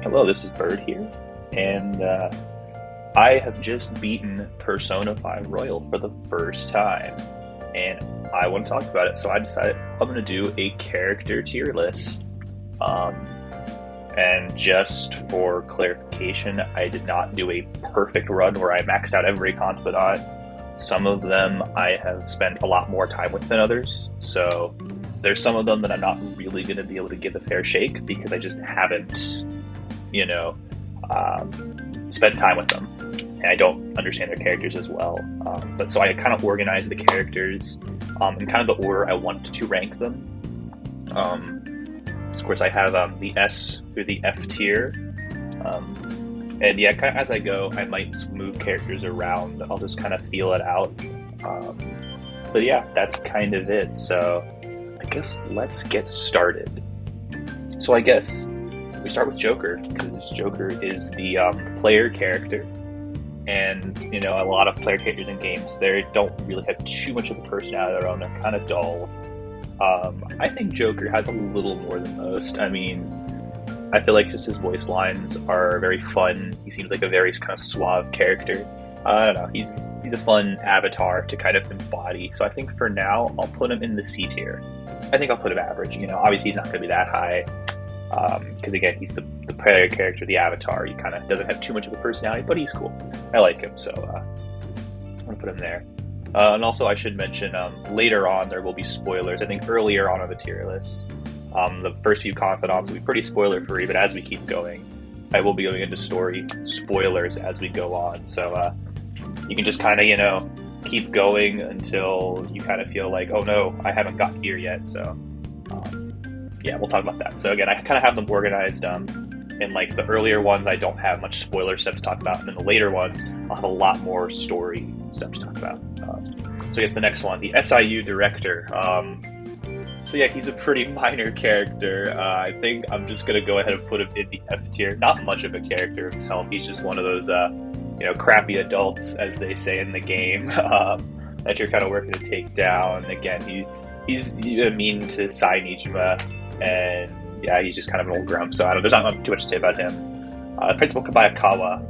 Hello, this is Bird here, and I have just beaten Persona 5 Royal for the first time, and I want to talk about it. So I decided I'm going to do a character tier list. Um, and just for clarification, I did not do a perfect run where I maxed out every confidant. Some of them I have spent a lot more time with than others, so there's some of them that I'm not really going to be able to give a fair shake because I just haven't, you know, spent time with them, and I don't understand their characters as well. But so I kind of organized the characters in kind of the order I want to rank them. Of course, I have the S through the F tier. And yeah, kind of as I go, I might move characters around. I'll just kind of feel it out. But yeah, that's kind of it. So I guess let's get started. So I guess we start with Joker, because Joker is the player character. And, you know, a lot of player characters in games, they don't really have too much of a personality of their own. They're kind of dull. I think Joker has a little more than most. I mean, I feel like just his voice lines are very fun. He seems like a very kind of suave character. I don't know. He's a fun avatar to kind of embody. So I think for now, I'll put him in the C tier. I think I'll put him average. You know, obviously he's not going to be that high. Because again, he's the player character, the avatar. He kind of doesn't have too much of a personality, but he's cool. I like him, so I'm going to put him there. And also I should mention, later on there will be spoilers. I think earlier on the tier list. The first few confidants will be pretty spoiler free, but as we keep going, I will be going into story spoilers as we go on. So you can just kind of, you know, keep going until you kind of feel like, oh no, I haven't gotten here yet. So yeah, we'll talk about that. So again, I kind of have them organized. In like the earlier ones, I don't have much spoiler stuff to talk about, and then the later ones, I'll have a lot more story stuff to talk about. So I guess the next one, the SIU director. So yeah, he's a pretty minor character. I think I'm just gonna go ahead and put him in the F tier. Not much of a character himself. He's just one of those, you know, crappy adults, as they say in the game, that you're kind of working to take down. Again, he's mean to Sainijima, and yeah, he's just kind of an old grump. So there's not too much to say about him. Principal Kabayakawa.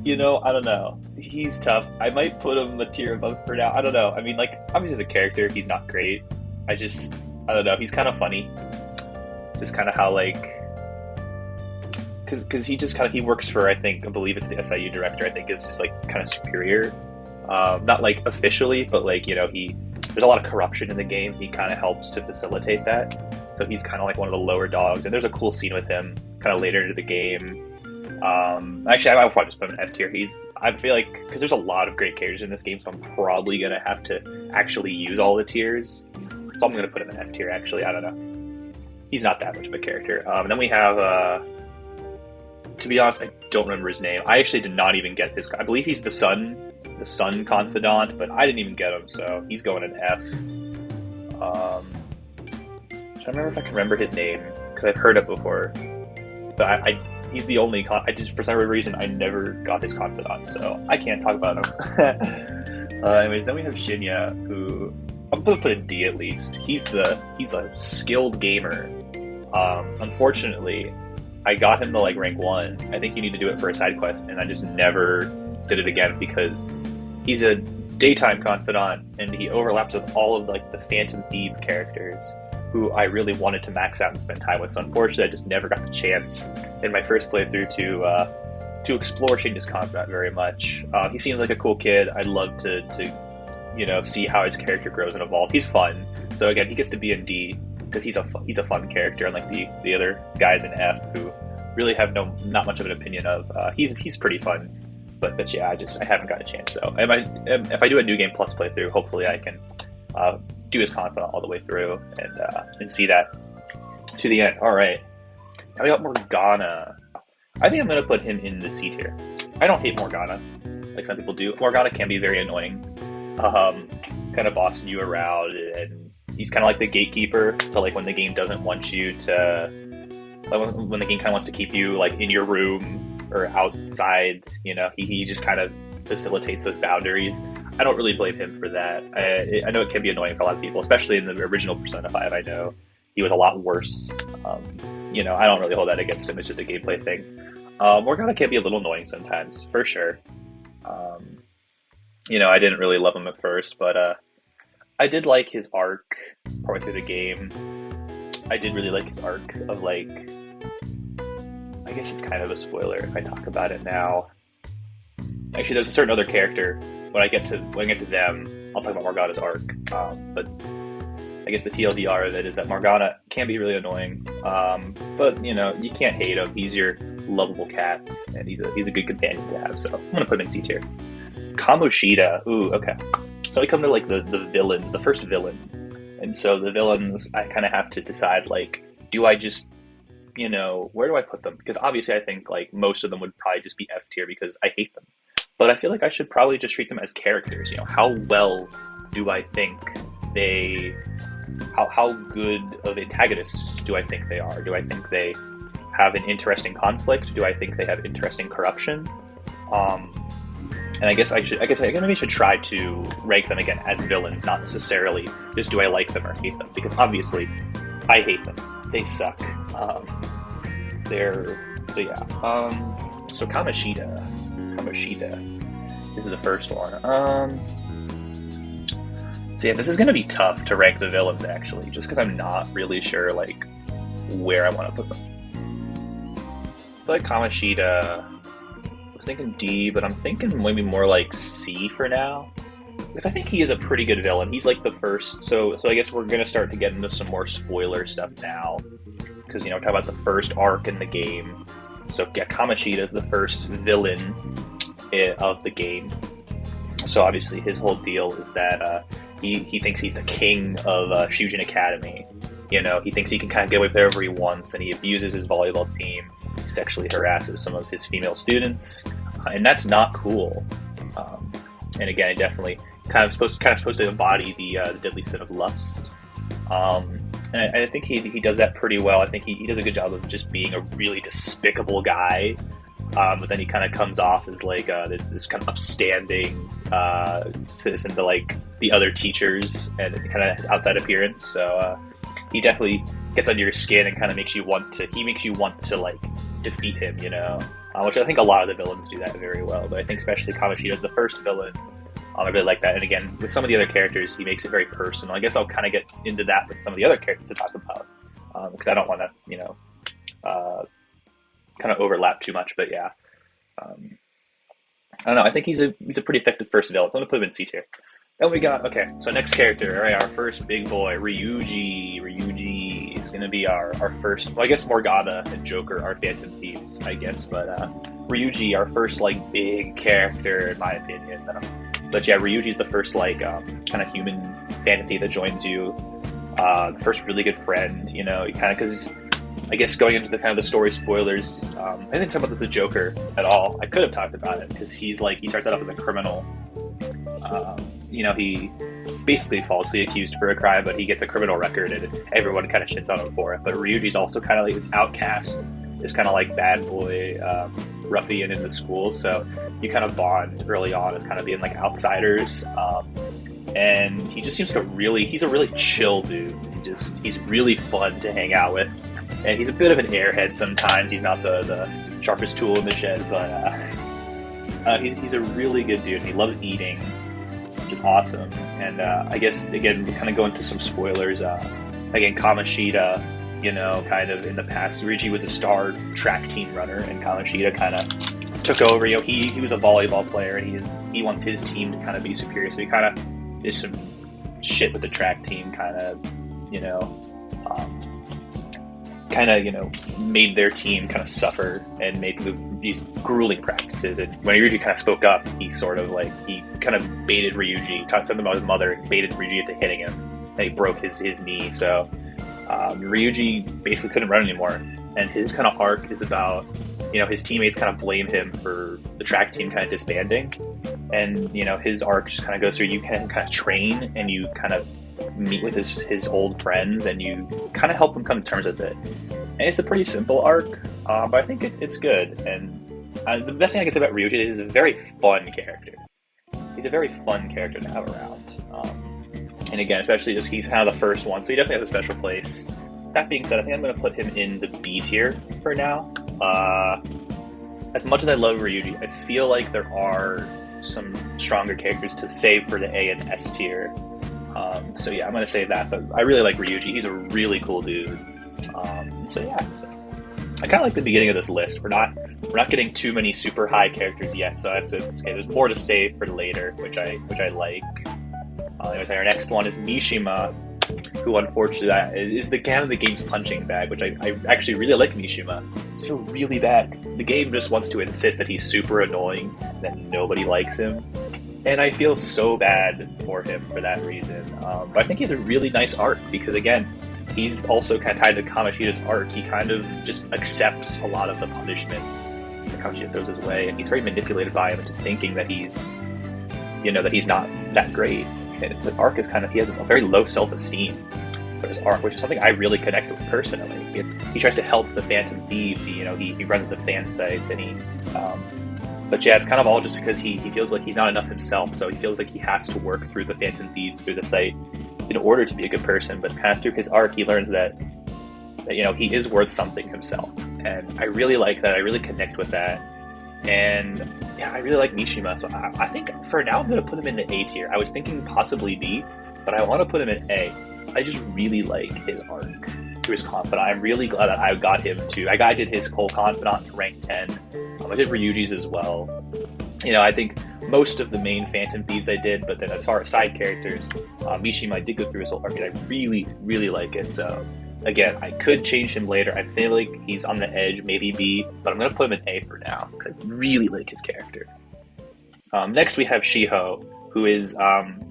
You know, I don't know. He's tough. I might put him a tier above for now. I don't know. I mean, like, obviously as a character, he's not great. I don't know. He's kind of funny. Just kind of how, like, because he just kind of, he works for, I believe it's the SIU director, I think is just, like, kind of superior. Not, like, officially, but, like, you know, there's a lot of corruption in the game. He kind of helps to facilitate that. So he's kind of like one of the lower dogs. And there's a cool scene with him kind of later into the game. Actually, I'll probably just put him in F tier. I feel like, because there's a lot of great characters in this game, so I'm probably going to have to actually use all the tiers. So I'm going to put him in F tier, actually. I don't know. He's not that much of a character. And then we have, to be honest, I don't remember his name. I actually did not even get this guy. I believe he's the sun confidant, but I didn't even get him, so he's going in F. I'm trying to remember if I can remember his name, because I've heard it before. But he's the only for some reason, I never got his confidant, so I can't talk about him. Anyways, then we have Shinya, who I'm going to put in D at least. He's a skilled gamer. Unfortunately, I got him to like rank 1. I think you need to do it for a side quest, and I just never did it again because he's a daytime confidant, and he overlaps with all of like the Phantom Thief characters, who I really wanted to max out and spend time with. So unfortunately, I just never got the chance in my first playthrough to explore Shinya's confidant very much. He seems like a cool kid. I'd love to you know, see how his character grows and evolves. He's fun. So again, he gets to be in D because he's a fun character, unlike the other guys in F who really have not much of an opinion of. He's pretty fun. But yeah, I haven't got a chance. So if I do a New Game Plus playthrough, hopefully I can do his confidant all the way through and see that to the end. All right, now we got Morgana. I think I'm gonna put him in the C tier. I don't hate Morgana like some people do. Morgana can be very annoying, kind of bossing you around, and he's kind of like the gatekeeper to like when the game doesn't want you to, like when the game kind of wants to keep you like in your room or outside. You know, he just kind of facilitates those boundaries. I don't really blame him for that. I know it can be annoying for a lot of people, especially in the original Persona 5. I know he was a lot worse. I don't really hold that against him. It's just a gameplay thing. Morgana can be a little annoying sometimes, for sure. Um, I didn't really love him at first, but I did like his arc partway through the game. I did really like his arc of like, I guess it's kind of a spoiler if I talk about it now. Actually, there's a certain other character. When I get to them, I'll talk about Morgana's arc. But I guess the TLDR of it is that Morgana can be really annoying. But you can't hate him. He's your lovable cat, and he's a good companion to have. So I'm gonna put him in C tier. Kamoshida. Ooh, okay. So we come to like the villain, the first villain, and so the villains, I kind of have to decide like, do I just where do I put them? Because obviously I think like most of them would probably just be F tier because I hate them. But I feel like I should probably just treat them as characters. How well do I think how good of antagonists do I think they are? Do I think they have an interesting conflict? Do I think they have interesting corruption? And I guess I maybe should try to rank them again as villains, not necessarily just do I like them or hate them, because obviously I hate them. They suck. So Kamoshida. This is the first one. So yeah, this is going to be tough to rank the villains actually, just because I'm not really sure like where I want to put them. I feel like Kamoshida, I was thinking D, but I'm thinking maybe more like C for now, because I think he is a pretty good villain. He's like the first. So I guess we're going to start to get into some more spoiler stuff now, because we're talking about the first arc in the game. So yeah, Kamoshida is the first villain of the game. So obviously his whole deal is that he thinks he's the king of Shujin Academy. He thinks he can kind of get away with whatever he wants, and he abuses his volleyball team. He sexually harasses some of his female students, and that's not cool. And again, it definitely kind of supposed to embody the deadly sin of lust. And I think he does that pretty well. I think he does a good job of just being a really despicable guy. But then he kind of comes off as like this kind of upstanding citizen to like the other teachers, and kind of his outside appearance. So he definitely gets under your skin and kind of makes you want to like defeat him, which I think a lot of the villains do that very well. But I think especially Kamoshida is the first villain. I really like that. And again, with some of the other characters, he makes it very personal. I guess I'll kind of get into that with some of the other characters to talk about, because I don't want to, kind of overlap too much. But yeah, I don't know. I think he's a pretty effective first villain. So I'm gonna put him in C tier. Then we got so next character. All right, our first big boy, Ryuji. Ryuji is gonna be our first. Well, I guess Morgana and Joker are Phantom Thieves, I guess, but Ryuji, our first like big character in my opinion. But yeah, Ryuji's the first like kind of human Phantom Thief that joins you. The first really good friend, kind of because. I guess going into the kind of the story spoilers, I didn't talk about this with Joker at all. I could have talked about it because he starts out off as a criminal. He basically falsely accused for a crime, but he gets a criminal record and everyone kind of shits on him for it. But Ryuji's also kind of like this outcast, this kind of like bad boy ruffian in the school. So you kind of bond early on as kind of being like outsiders. And he just seems like he's a really chill dude. He's really fun to hang out with. And he's a bit of an airhead sometimes. He's not the sharpest tool in the shed, but he's a really good dude. He loves eating, which is awesome. And I guess, again, we kind of go into some spoilers. Again, Kamoshida, kind of in the past, Ryuji was a star track team runner, and Kamoshida kind of took over. He was a volleyball player, and he wants his team to kind of be superior. So he kind of did some shit with the track team, made their team kind of suffer and made these grueling practices. And when Ryuji kind of spoke up, he kind of baited Ryuji, talked something about his mother, baited Ryuji into hitting him, and he broke his knee. So Ryuji basically couldn't run anymore. And his kind of arc is about, his teammates kind of blame him for the track team kind of disbanding. And, his arc just kind of goes through, you can kind of train and you kind of meet with his old friends and you kind of help them come to terms with it. And it's a pretty simple arc, but I think it's good. And the best thing I can say about Ryuji is he's a very fun character. He's a very fun character to have around. And again, especially just he's kind of the first one, so he definitely has a special place. that being said, I think I'm going to put him in the B tier for now. As much as I love Ryuji, I feel like there are some stronger characters to save for the A and S tier. So yeah, I'm going to save that. But I really like Ryuji. He's a really cool dude. So I kind of like the beginning of this list. We're not getting too many super high characters yet, so that's okay. There's more to save for later, which I like. Our next one is Mishima, who unfortunately is the kind of the game's punching bag, which I actually really like Mishima. I feel really bad because the game just wants to insist that he's super annoying, that nobody likes him, and I feel so bad for him for that reason. But I think he's a really nice arc because, again, he's also kind of tied to Kamoshida's arc. He kind of just accepts a lot of the punishments that Kamoshida throws his way, and he's very manipulated by him into thinking that he's not that great. And the arc is he has a very low self-esteem for his arc, which is something I really connect with personally. He tries to help the Phantom Thieves. He runs the fan site, and but yeah, it's kind of all just because he feels like he's not enough himself, so he feels like he has to work through the Phantom Thieves, through the site, in order to be a good person. But kind of through his arc, he learns that he is worth something himself, and I really like that. I really connect with that, and yeah, I really like Mishima. So I think for now I'm going to put him in the A tier. I was thinking possibly B, but I want to put him in A. I just really like his arc through his confidant. I'm really glad that I got him to. I did his whole confidant to rank 10. I did Ryuji's as well. I think most of the main Phantom Thieves I did, but then as far as side characters, Mishima, I did go through his whole arc, and I really, really like it. So again, I could change him later. I feel like he's on the edge, maybe B, but I'm going to put him in A for now because I really like his character. Next, we have Shiho, who is,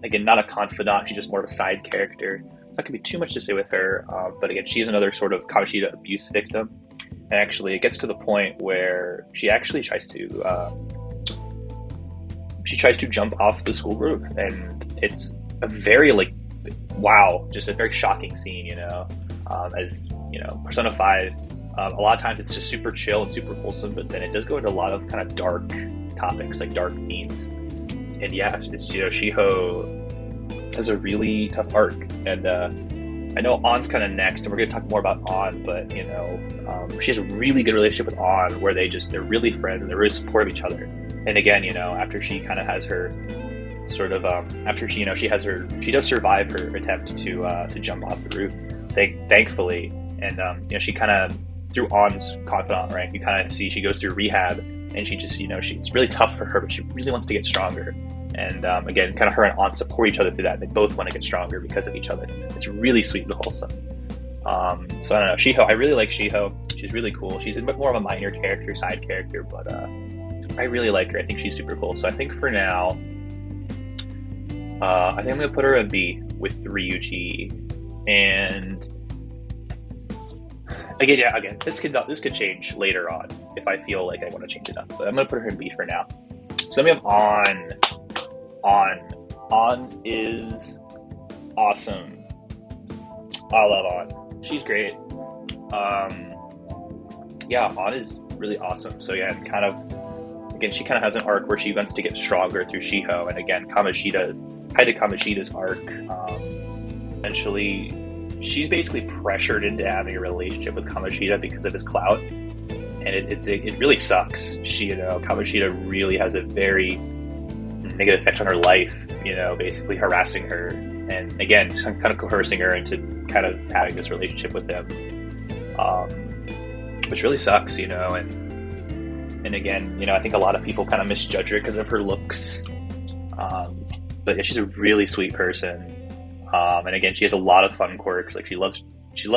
again, not a confidant. She's just more of a side character. Not going to be too much to say with her, but again, she's another sort of Kamoshida abuse victim. And actually, it gets to the point where she actually tries to jump off the school roof, and it's a very just a very shocking scene. As Persona 5, a lot of times it's just super chill and super wholesome, but then it does go into a lot of kind of dark topics, like dark themes. And yeah, it's Shiho has a really tough arc, and I know On's kind of next, and we're going to talk more about On, but she has a really good relationship with On, where they're really friends and they're really supportive of each other. And again, after she kind of has her sort of after she does survive her attempt to jump off the roof, thankfully, and she kind of, through On's confidant rank, you kind of see she goes through rehab, and she just it's really tough for her, but she really wants to get stronger. And again, kind of her and On support each other through that. They both want to get stronger because of each other. It's really sweet and wholesome. So I don't know, Shiho, I really like Shiho. She's really cool. She's a bit more of a minor character, side character, but I really like her. I think she's super cool. So I think for now, I think I'm going to put her in B with Ryuji. And again, this could change later on if I feel like I want to change it up. But I'm going to put her in B for now. So then we have On. On is awesome. I love On. She's great. On is really awesome. So yeah, she kind of has an arc where she wants to get stronger through Shiho, and again, Kamoshida's arc. Eventually, she's basically pressured into having a relationship with Kamoshida because of his clout, and it really sucks. Kamoshida really has a very negative effect on her life. Basically harassing her, and again, kind of coercing her into kind of having this relationship with him, which really sucks. And again, I think a lot of people kind of misjudge her because of her looks. But yeah, she's a really sweet person. And again, she has a lot of fun quirks. Like she loves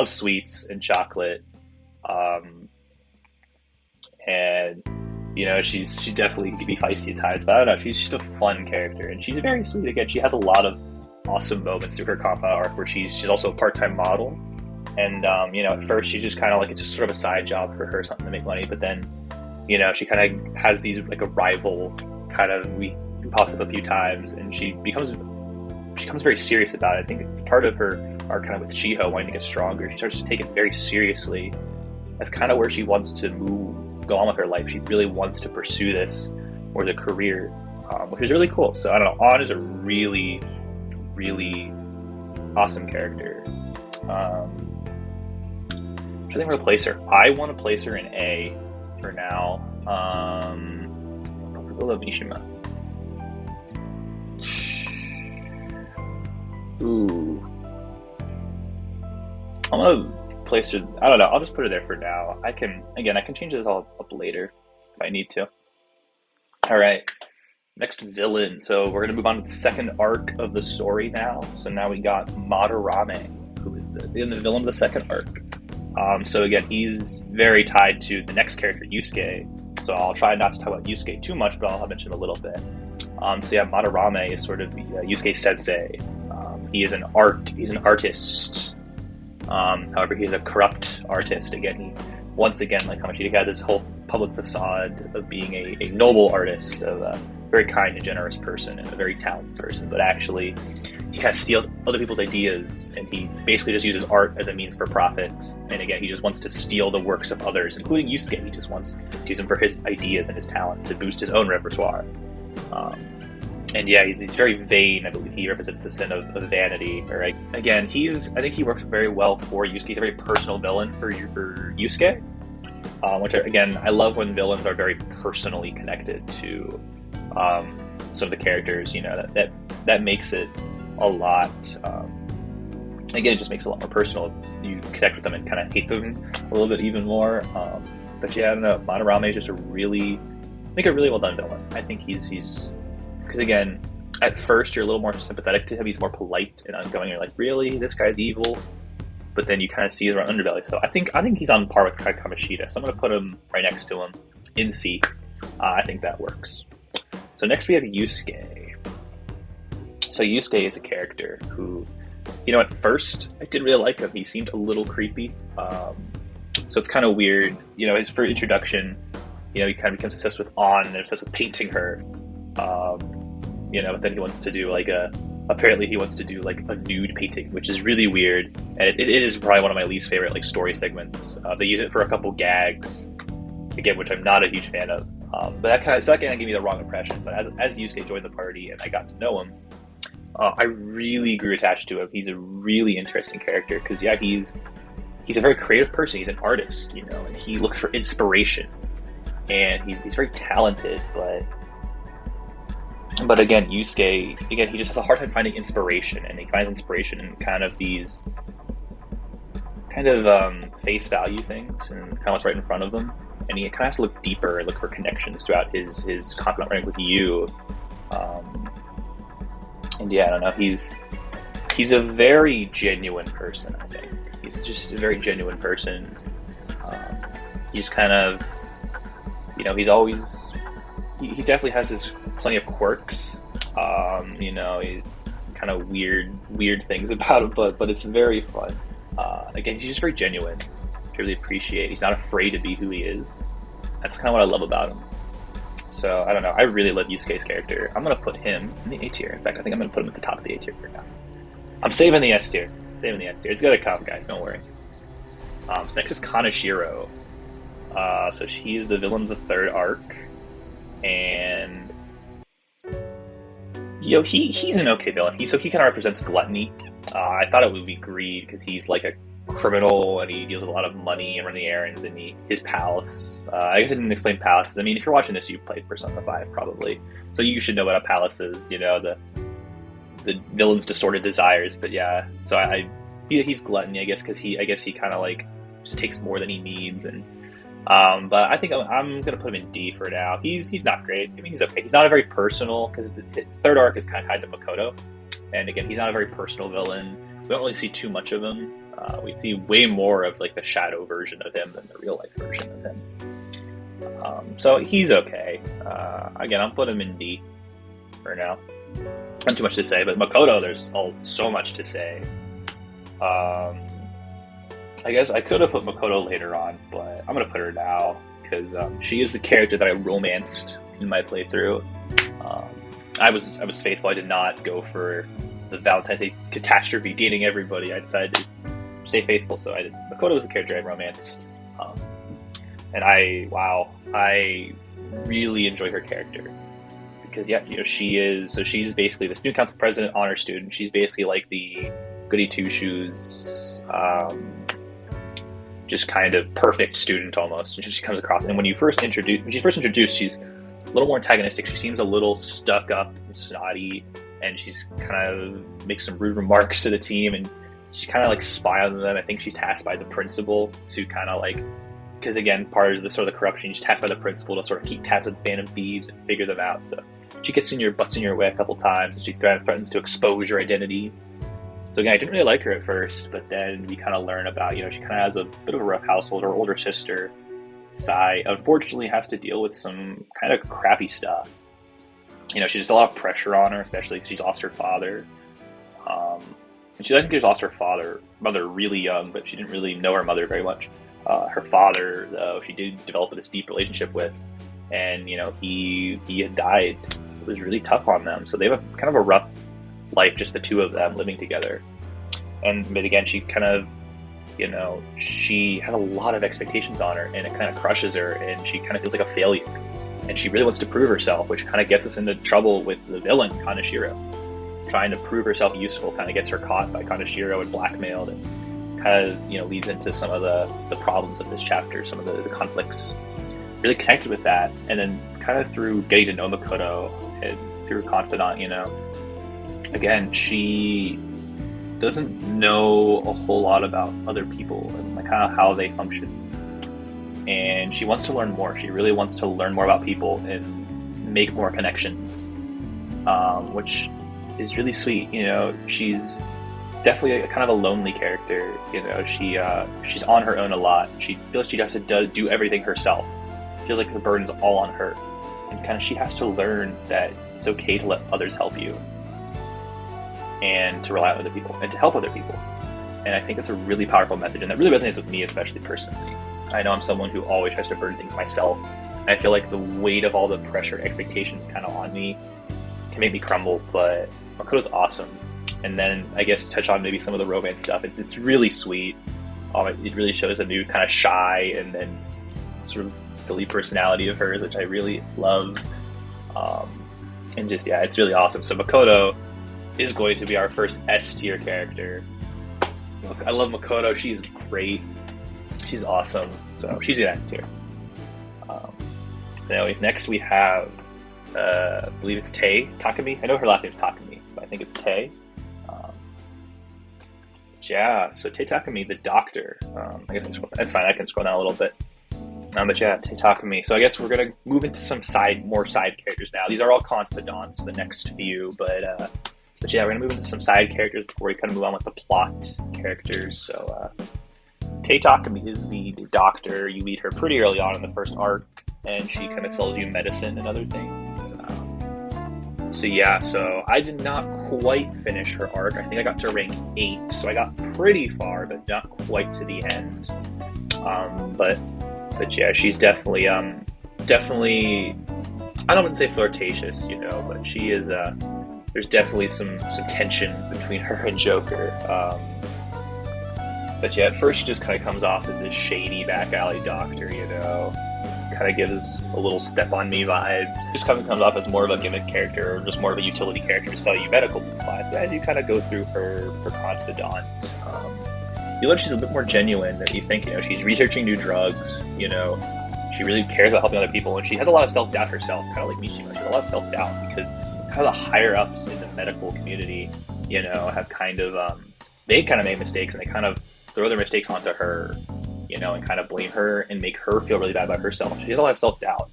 sweets and chocolate. And she definitely can be feisty at times, but I don't know, she's a fun character, and she's very sweet. Again, she has a lot of awesome moments through her confidant arc where she's also a part-time model. And at first she's just kind of it's just sort of a side job for her, something to make money, but then she kind of has these a rival kind of, who pops up a few times, and she becomes very serious about it. I think it's part of her arc kind of with Shiho wanting to get stronger. She starts to take it very seriously. That's kind of where she wants to go on with her life. She really wants to pursue this or the career, which is really cool. So I don't know, On is a really, really awesome character. I think we're gonna place her. I want to place her in A for now. Mishima. Ooh. I'm gonna place her. I don't know. I'll just put her there for now. I can change this all up later if I need to. All right. Next villain. So we're gonna move on to the second arc of the story now. So now we got Madarame, who is the villain of the second arc. So again, he's very tied to the next character, Yusuke. So I'll try not to talk about Yusuke too much, but I'll mention a little bit. So yeah, Madarame is sort of the Yusuke sensei. He's an artist. However, he's a corrupt artist. Again, like Kamoshida had this whole public facade of being a noble artist, of a very kind and generous person, and a very talented person, but actually he kind of steals other people's ideas, and he basically just uses art as a means for profit. And again, he just wants to steal the works of others, including Yusuke. He just wants to use them for his ideas and his talent to boost his own repertoire. And yeah, he's very vain. I believe he represents the sin of vanity. Right? Again, I think he works very well for Yusuke. He's a very personal villain for Yusuke, which again, I love when villains are very personally connected to some of the characters. You know, that makes it a lot. Again, it just makes it a lot more personal. You connect with them and kind of hate them a little bit even more. But yeah, I don't know. Madarame is just a really well done villain. I think he's because again, at first you're a little more sympathetic to him. He's more polite and outgoing. You're like, really, this guy's evil. But then you kind of see his underbelly. So I think he's on par with Kai Kamoshida. So I'm going to put him right next to him in C. I think that works. So next we have Yusuke. So Yusuke is a character who, at first I didn't really like him. He seemed a little creepy. So it's kind of weird. His first introduction, he kind of becomes obsessed with An and obsessed with painting her. But then he wants to do apparently he wants to do a nude painting, which is really weird. And it is probably one of my least favorite story segments. They use it for a couple gags, again, which I'm not a huge fan of. But that kind of gave me the wrong impression. But as Yusuke joined the party and I got to know him, I really grew attached to him. He's a really interesting character because he's a very creative person. He's an artist, and he looks for inspiration. And he's very talented, but again, Yusuke, he just has a hard time finding inspiration, and he finds inspiration in kind of these face value things and kind of what's right in front of him. And he kind of has to look deeper and look for connections throughout his confidant rank with you. And yeah, I don't know, he's a very genuine person, I think. He's just a very genuine person. He's kind of, he definitely has plenty of quirks. He kind of weird things about him, but it's very fun. Again, he's just very genuine. I really appreciate. He's not afraid to be who he is. That's kind of what I love about him. So I don't know. I really love Yusuke's character. I'm gonna put him in the A tier. In fact, I think I'm gonna put him at the top of the A tier for now. I'm saving the S tier. It's gonna come, guys. Don't worry. So next is Kaneshiro. So she is the villain of the third arc, and he's an okay villain. He kind of represents gluttony. I thought it would be greed because he's like a criminal and he deals with a lot of money and running errands, and his palace. I guess I didn't explain palaces. I mean, if you're watching this, you played Persona 5 probably, so you should know what a palace is. The villain's distorted desires. But yeah, so he's gluttony, I guess, because he kind of just takes more than he needs. And but I think I'm gonna put him in D for now. He's not great. I mean, he's okay. He's not a very personal, because his third arc is kind of tied to Makoto, and again, he's not a very personal villain. We don't really see too much of him. We see way more of the shadow version of him than the real life version of him. So he's okay. Again, I'll put him in D for now. Not too much to say, but Makoto, there's so much to say. I guess I could have put Makoto later on, but I'm gonna put her now because she is the character that I romanced in my playthrough. I was faithful. I did not go for the Valentine's Day catastrophe dating everybody. I decided to stay faithful, so I did. Makoto was the character I romanced, and I really enjoy her character because she's basically the student council president, honor student. She's basically like the goody two shoes. just kind of perfect student almost. And she comes across, and when she's first introduced, she's a little more antagonistic. She seems a little stuck up and snotty, and she's kind of makes some rude remarks to the team, and she kind of like spy on them. I think she's tasked by the principal to kind of like, because again, part of the sort of the corruption, she's tasked by the principal to sort of keep tabs with the band of thieves and figure them out. So she gets in your way a couple times, and she threatens to expose your identity. So again, I didn't really like her at first, but then we kind of learn about, she kind of has a bit of a rough household. Her older sister, Sai, unfortunately has to deal with some kind of crappy stuff. She's just a lot of pressure on her, especially because she's lost her father. And I think she lost her mother really young, but she didn't really know her mother very much. Her father, though, she did develop this deep relationship with, and he had died. It was really tough on them, so they have kind of a rough life, just the two of them living together. But again, she kind of, she has a lot of expectations on her, and it kind of crushes her, and she kind of feels like a failure, and she really wants to prove herself, which kind of gets us into trouble with the villain Kaneshiro. Trying to prove herself useful kind of gets her caught by Kaneshiro and blackmailed, and kind of leads into some of the problems of this chapter, some of the conflicts really connected with that. And then kind of through getting to know Makoto and through Confidant, again, she doesn't know a whole lot about other people and like kind of how they function, and she wants to learn more. She really wants to learn more about people and make more connections, which is really sweet. She's definitely kind of a lonely character. She's on her own a lot. She feels she has to do everything herself. She feels like the burden's all on her, and kind of she has to learn that it's okay to let others help you, and to rely on other people, and to help other people. And I think it's a really powerful message, and that really resonates with me, especially personally. I know I'm someone who always tries to burden things myself, and I feel like the weight of all the pressure, expectations kind of on me can make me crumble, but Makoto's awesome. And then I guess to touch on maybe some of the romance stuff, it's really sweet. It really shows a new kind of shy and then sort of silly personality of hers, which I really love. And just, yeah, it's really awesome. So Makoto is going to be our first S tier character. I love Makoto. She's great. She's awesome. So she's an S tier. Anyways, next we have, I believe it's Takumi. I know her last name is Takumi, but I think it's Tei. Yeah, so Tei Takumi, the doctor. I guess that's fine. I can scroll down a little bit. But yeah, Tei Takumi. So I guess we're gonna move into some more side characters now. These are all confidants, the next few, but yeah, we're gonna move into some side characters before we kind of move on with the plot characters. So Tei Takumi is the doctor. You meet her pretty early on in the first arc, and she kind of sells you medicine and other things. So I did not quite finish her arc. I think I got to rank 8, so I got pretty far, but not quite to the end. But yeah, she's definitely, I don't want to say flirtatious, but she is, there's definitely some tension between her and Joker. But yeah, at first she just kind of comes off as this shady back alley doctor, kind of gives a little step on me vibes. Just comes off as more of a gimmick character, or just more of a utility character to sell you medical supplies. But as you kind of go through her confidant, you learn she's a bit more genuine than you think. She's researching new drugs. She really cares about helping other people, and she has a lot of self-doubt herself, kind of like Mishima. She has a lot of self-doubt because kind of the higher ups in the medical community, have kind of they kind of made mistakes, and they kind of throw their mistakes onto her, and kind of blame her and make her feel really bad about herself. She has a lot of self-doubt,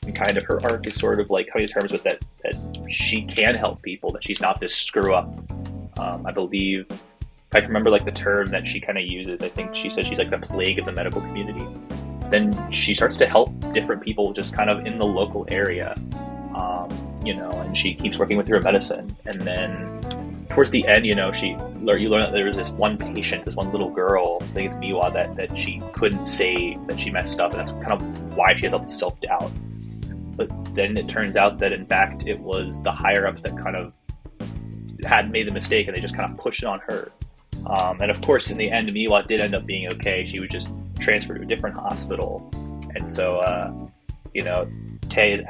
and kind of her arc is sort of like coming to terms with that she can help people, that she's not this screw up. I believe, if I can remember like the term that she kind of uses, I think she says she's like the plague of the medical community. Then she starts to help different people just kind of in the local area, and she keeps working with her medicine. And then towards the end, you learn that there was this one patient, this one little girl, I think it's Miwa, that she couldn't say that she messed up, and that's kind of why she has all this self-doubt. But then it turns out that in fact it was the higher-ups that kind of had made the mistake, and they just kind of pushed it on her. And of course, in the end, Miwa did end up being okay. She was just transferred to a different hospital. And so, Tei is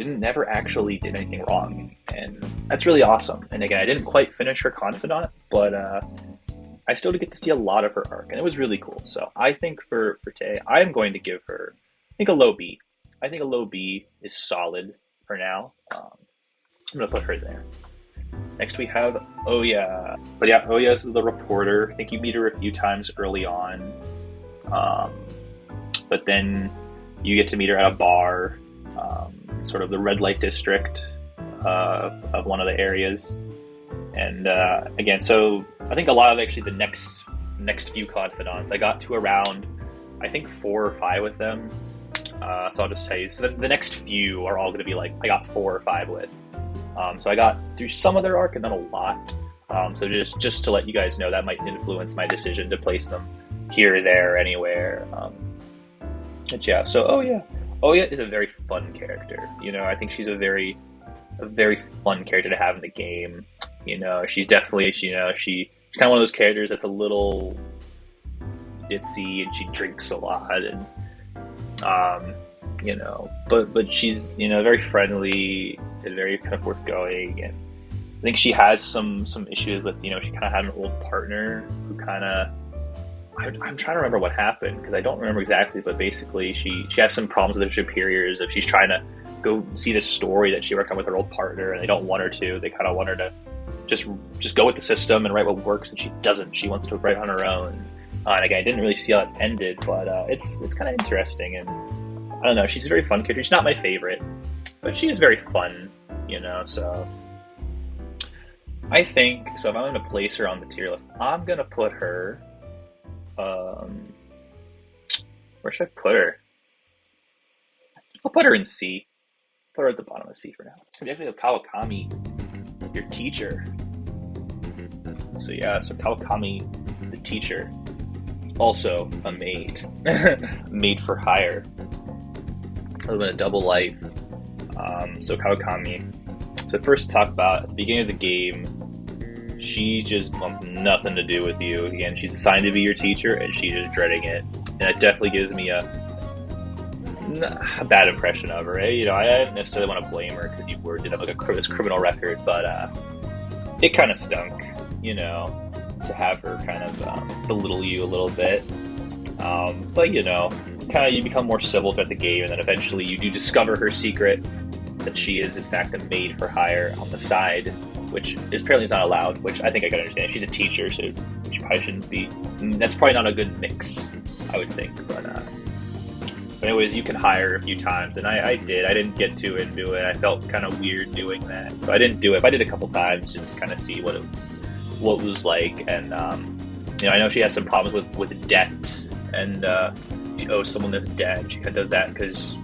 never actually did anything wrong. And that's really awesome. And again, I didn't quite finish her confidant, but I I still get to see a lot of her arc, and it was really cool. So I think for Tay, I'm going to give her, I think, a low B. I think a low B is solid for now. I'm going to put her there. Next we have Oya. But yeah, Oya is the reporter. I think you meet her a few times early on. But then you get to meet her at a bar, sort of the red light district of one of the areas. And again, so I think a lot of actually the next few confidants, I got to around, I think 4 or 5 with them. So I'll just tell you. So the next few are all going to be like I got 4 or 5 with. So I got through some of their arc and not a lot. So just to let you guys know, that might influence my decision to place them here, there, anywhere. But yeah, so Oya is a very fun character. You know, I think she's a very fun character to have in the game. You know, she's definitely, she's kind of one of those characters that's a little ditzy and she drinks a lot and, but she's, very friendly and very kind of outgoing. And I think she has some issues with, she kind of had an old partner who kind of, I'm trying to remember what happened because I don't remember exactly, but basically she has some problems with her superiors if she's trying to go see this story that she worked on with her old partner and they don't want her to. They kind of want her to just go with the system and write what works, and she doesn't. She wants to write on her own. And again, I didn't really see how it ended, but it's kind of interesting. And I don't know, she's a very fun character. She's not my favorite, but she is very fun, so I think, so if I'm going to place her on the tier list, I'm going to put her, where should I put her? I'll put her in C. Put her at the bottom of C for now. We actually have Kawakami, your teacher. So Kawakami, the teacher, also a maid, maid for hire. A little bit of double life. So Kawakami. So first talk about at the beginning of the game, she just wants nothing to do with you. Again, she's assigned to be your teacher, and she's just dreading it. And it definitely gives me a bad impression of her. I didn't necessarily want to blame her because you did have like this criminal record, but it kind of stunk, to have her kind of belittle you a little bit. But kind of you become more civil throughout the game, and then eventually you do discover her secret that she is in fact a maid for hire on the side, which is apparently not allowed. Which I think I can understand. She's a teacher, so she probably shouldn't be. That's probably not a good mix, I would think, but anyways, you can hire a few times, and I did. I didn't get too into it. I felt kind of weird doing that, so I didn't do it. But I did a couple times just to kind of see what it was like. And I know she has some problems with debt, and she owes someone this debt. She kind of does that because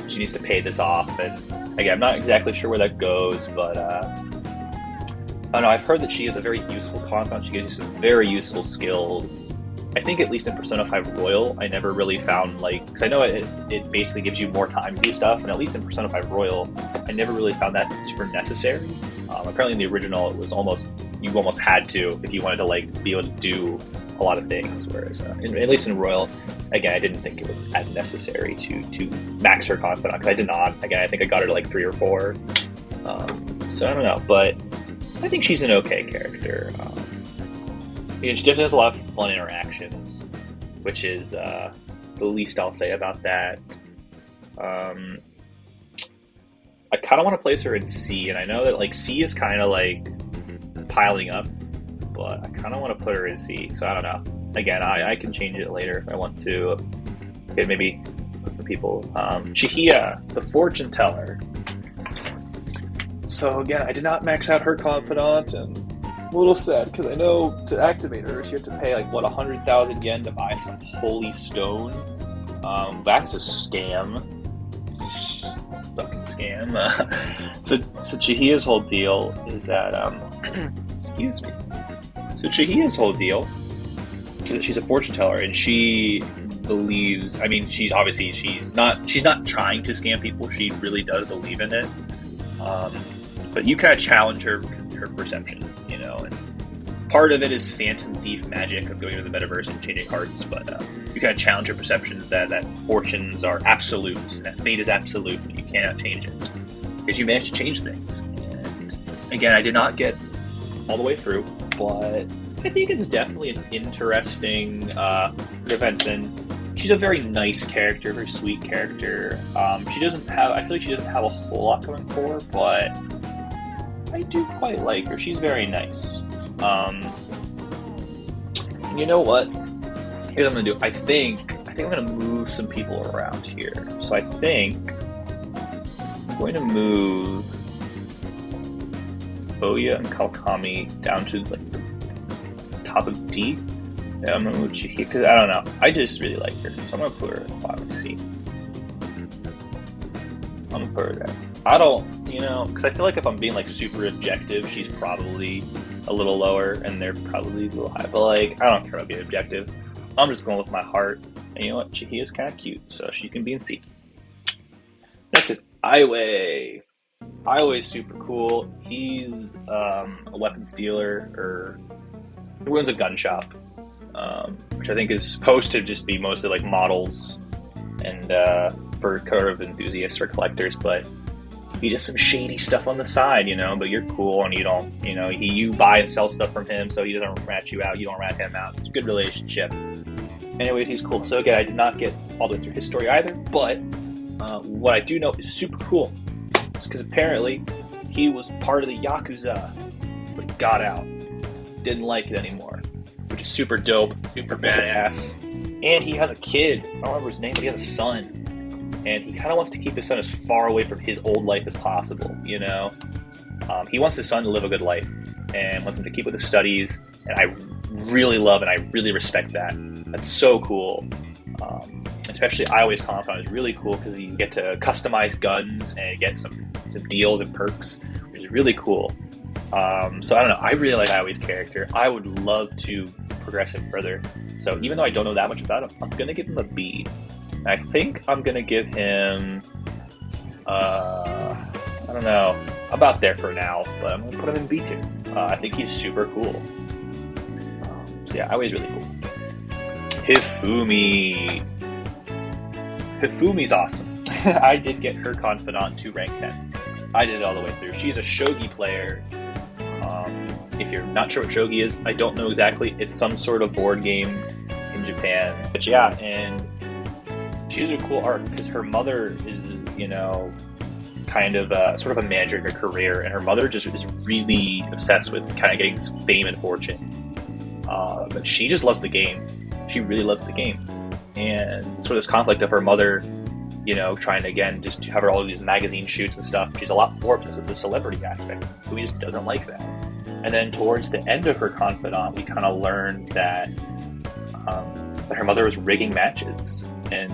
she needs to pay this off. And again, I'm not exactly sure where that goes, but I don't know. I've heard that she is a very useful confidant. She gives you some very useful skills. I think at least in Persona 5 Royal, I never really found, because I know it basically gives you more time to do stuff, and at least in Persona 5 Royal, I never really found that super necessary. Apparently in the original, it was you almost had to if you wanted to be able to do a lot of things, whereas at least in Royal, again, I didn't think it was as necessary to max her confidant, because I did not. Again, I think I got her to 3 or 4. So I don't know, but I think she's an okay character. She definitely has a lot of fun interactions, which is the least I'll say about that. I kind of want to place her in C, and I know that C is kind of piling up, but I kind of want to put her in C. So I don't know. Again, I can change it later if I want to. Okay, maybe put some people. Chihia, the fortune teller. So again, I did not max out her confidant, and a little sad because I know to activate her, you have to pay 100,000 yen to buy some holy stone. That's a scam. Fucking scam. So Chihia's whole deal is that excuse me. So Chihia's whole deal is that she's a fortune teller, and she believes. I mean, she's not trying to scam people. She really does believe in it. But you kind of challenge her perceptions, and part of it is phantom thief magic of going to the metaverse and changing hearts, but you kind of challenge her perceptions that fortunes are absolute, and that fate is absolute, and you cannot change it, because you manage to change things. And again, I did not get all the way through, but I think it's definitely an interesting Vincent. She's a very nice character, very sweet character. She doesn't have. I feel like she doesn't have a whole lot going for her, but I do quite like her. She's very nice. You know what? Here's what I'm gonna do. I think I'm gonna move some people around here. So I think I'm going to move Oya and Kalkami down to like the top of D. Yeah, I'm gonna move Chihiko because I don't know. I just really like her, so I'm gonna put her at the bottom C. I'm gonna put her there. I don't, because I feel like if I'm being like super objective, she's probably a little lower, and they're probably a little high. But like, I don't care about being objective. I'm just going with my heart. And you know what? Chihi is kind of cute, so she can be in C. Next is Aiwei. Aiwei's super cool. He's a weapons dealer, or he runs a gun shop, which I think is supposed to just be mostly like models and for kind of enthusiasts or collectors, but he does some shady stuff on the side, but you're cool and you don't, you buy and sell stuff from him, so he doesn't rat you out, you don't rat him out. It's a good relationship. Anyways, he's cool. So again, I did not get all the way through his story either, but what I do know is super cool. It's because apparently he was part of the Yakuza, but he got out. Didn't like it anymore, which is super dope, super badass. And he has a kid. I don't remember his name, but he has a son. And he kind of wants to keep his son as far away from his old life as possible, He wants his son to live a good life and wants him to keep with his studies. And I really love and I really respect that. That's so cool. Especially Aiwei's confidant is really cool because you get to customize guns and get some deals and perks, which is really cool. So I don't know. I really like Aiwei's character. I would love to progress him further. So even though I don't know that much about him, I'm going to give him a B. I think I'm going to give him, I don't know, about there for now, but I'm going to put him in B tier. I think he's super cool. So yeah, Aiwei's really cool. Hifumi. Hifumi's awesome. I did get her confidant to rank 10. I did it all the way through. She's a shogi player. If you're not sure what shogi is, I don't know exactly. It's some sort of board game in Japan. But yeah, and she has a cool arc because her mother is, kind of sort of a manager in her career, and her mother just is really obsessed with kind of getting some fame and fortune. But she just loves the game. She really loves the game. And sort of this conflict of her mother, trying to, again, just have her all these magazine shoots and stuff. She's a lot more obsessed with the celebrity aspect, so he just doesn't like that. And then towards the end of her confidant, we kind of learned that her mother was rigging matches. And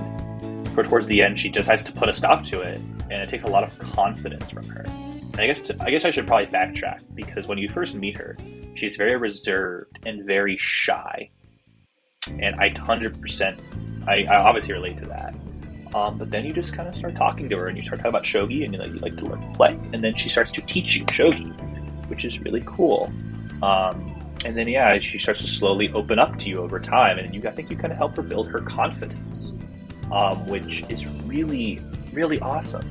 towards the end, she decides to put a stop to it. And it takes a lot of confidence from her. And I guess I should probably backtrack, because when you first meet her, she's very reserved and very shy. And I 100%, I obviously relate to that. But then you just kind of start talking to her, and you start talking about shogi, and you like to learn to play. And then she starts to teach you shogi, which is really cool. And then, yeah, she starts to slowly open up to you over time. And I think you kind of help her build her confidence, which is really, really awesome.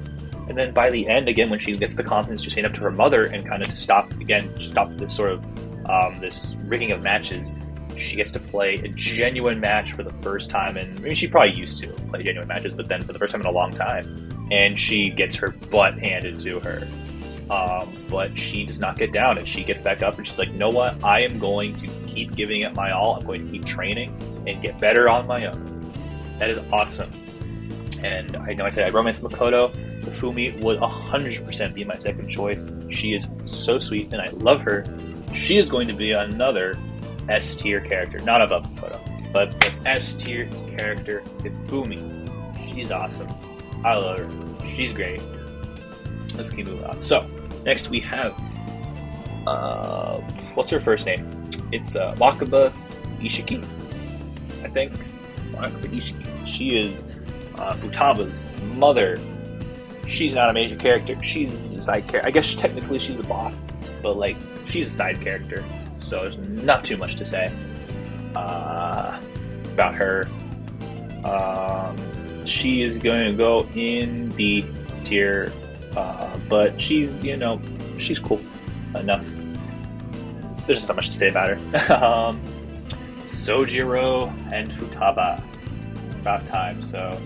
And then by the end, again, when she gets the confidence to stand up to her mother and kind of to stop this sort of this rigging of matches, she gets to play a genuine match for the first time. And I mean, she probably used to play genuine matches, but then for the first time in a long time. And she gets her butt handed to her. But she does not get down, and she gets back up, and she's like, you know what? I am going to keep giving it my all. I'm going to keep training and get better on my own. That is awesome. And I know I said I romance Makoto. Hifumi would 100% be my second choice. She is so sweet, and I love her. She is going to be another S-tier character. Not above Makoto, but an S-tier character, Hifumi. She's awesome. I love her. She's great. Let's keep moving on. So, next we have, what's her first name? It's Wakaba Ishiki, I think. Wakaba Ishiki. She is Futaba's mother. She's not a major character. She's a side character. I guess technically she's the boss, but like, she's a side character. So there's not too much to say about her. She is going to go in the tier. But she's, she's cool enough. there's just not much to say about her. Sojiro and Futaba. About time. So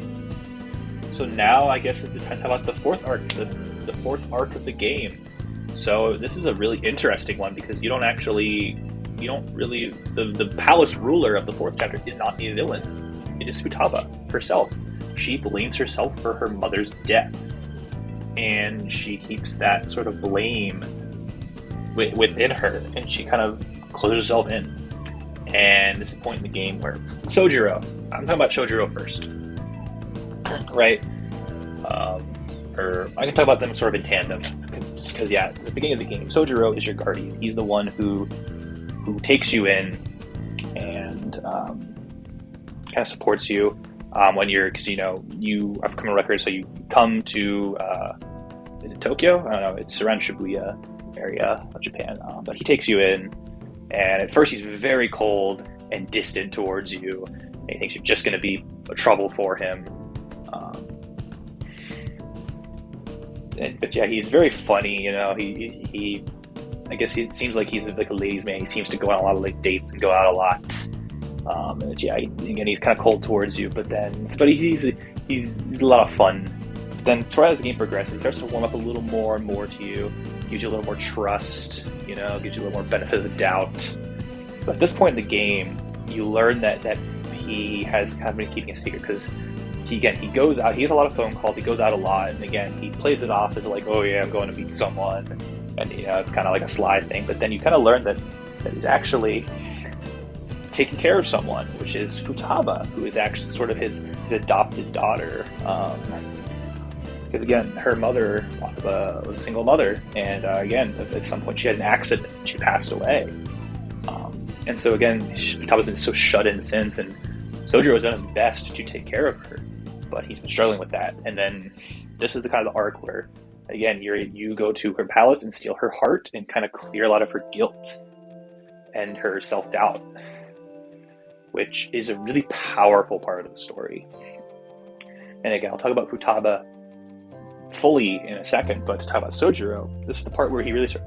now I guess is the time to talk about the fourth arc, the fourth arc of the game. So this is a really interesting one because you don't really, the palace ruler of the fourth chapter is not a villain. It is Futaba herself. She blames herself for her mother's death, and she keeps that sort of blame within her, and she kind of closes herself in. And this is a point in the game where Sojiro, I'm talking about Sojiro first, right? Or I can talk about them sort of in tandem, because yeah, at the beginning of the game, Sojiro is your guardian. He's the one who takes you in and kind of supports you when you're, because you have criminal records, so you come to is it Tokyo? I don't know. It's around Shibuya area of Japan, but he takes you in. And at first he's very cold and distant towards you. And he thinks you're just going to be a trouble for him. But yeah, he's very funny. He I guess it seems like he's like a ladies' man. He seems to go on a lot of like dates and go out a lot. And yeah, again, he's kind of cold towards you. But he's a lot of fun. But then as the game progresses, he starts to warm up a little more and more to you. Gives you a little more trust, gives you a little more benefit of the doubt. But at this point in the game, you learn that he has kind of been keeping a secret because he goes out, he has a lot of phone calls, he goes out a lot, and again, he plays it off as like, oh yeah, I'm going to meet someone, and it's kind of like a sly thing, but then you kind of learn that he's actually taking care of someone, which is Futaba, who is actually sort of his adopted daughter. Because again, her mother was a single mother, and again, at some point she had an accident and she passed away. And so again, Futaba's been so shut in since, and Sojiro has done his best to take care of her, but he's been struggling with that. And then this is the kind of the arc where, again, you go to her palace and steal her heart and kind of clear a lot of her guilt and her self-doubt, which is a really powerful part of the story. And again, I'll talk about Futaba fully in a second, but to talk about Sojiro, this is the part where this is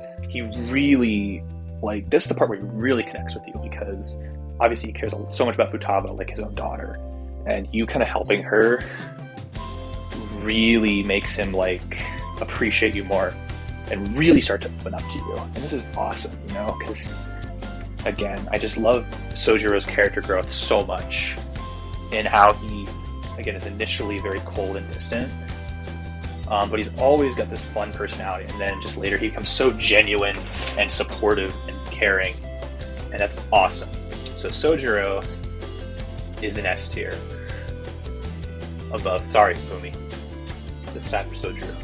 the part where he really connects with you, because obviously he cares so much about Futaba, like his own daughter, and you kind of helping her really makes him like appreciate you more and really start to open up to you. And this is awesome, because again, I just love Sojiro's character growth so much, and how he, again, is initially very cold and distant, but he's always got this fun personality, and then just later he becomes so genuine and supportive and caring, and that's awesome. So Sojiro is an S tier above. Sorry, Fumi. It's time for Sojiro.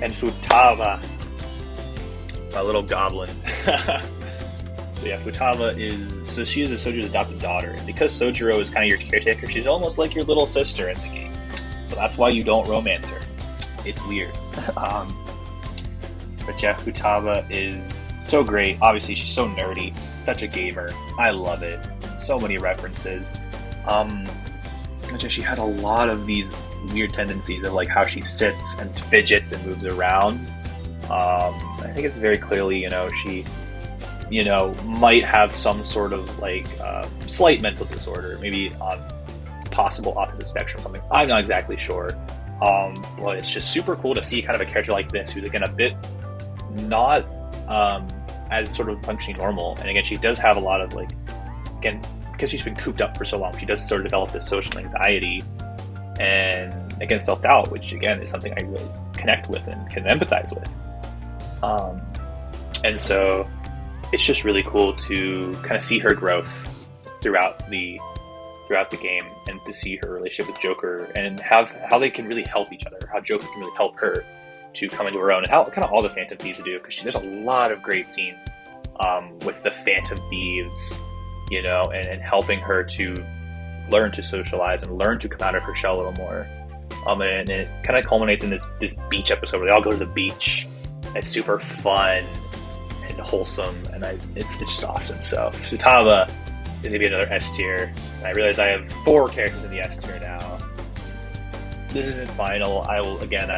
And Futaba, my little goblin. So yeah, Futaba she is Sojiro's adopted daughter, and because Sojiro is kind of your caretaker, she's almost like your little sister in the game. So that's why you don't romance her. It's weird. But yeah, Futaba is so great. Obviously, she's so nerdy, such a gamer. I love it. So many references. She has a lot of these weird tendencies of like how she sits and fidgets and moves around. I think it's very clearly, she, might have some sort of like slight mental disorder, maybe on possible opposite spectrum, something. I'm not exactly sure. But it's just super cool to see kind of a character like this who's again a bit not as sort of functioning normal. And again, she does have a lot of like, again, because she's been cooped up for so long, she does sort of develop this social anxiety and again self-doubt, which again is something I really connect with and can empathize with. And so it's just really cool to kind of see her growth throughout the game, and to see her relationship with Joker and how they can really help each other, how Joker can really help her to come into her own, and how kind of all the Phantom Thieves do, because there's a lot of great scenes with the Phantom Thieves, and helping her to learn to socialize and learn to come out of her shell a little more. And it kind of culminates in this beach episode where they all go to the beach. It's super fun and wholesome, and it's just awesome. So Futaba is gonna be another S tier. And I realize I have 4 characters in the S tier now. This isn't final. I will again.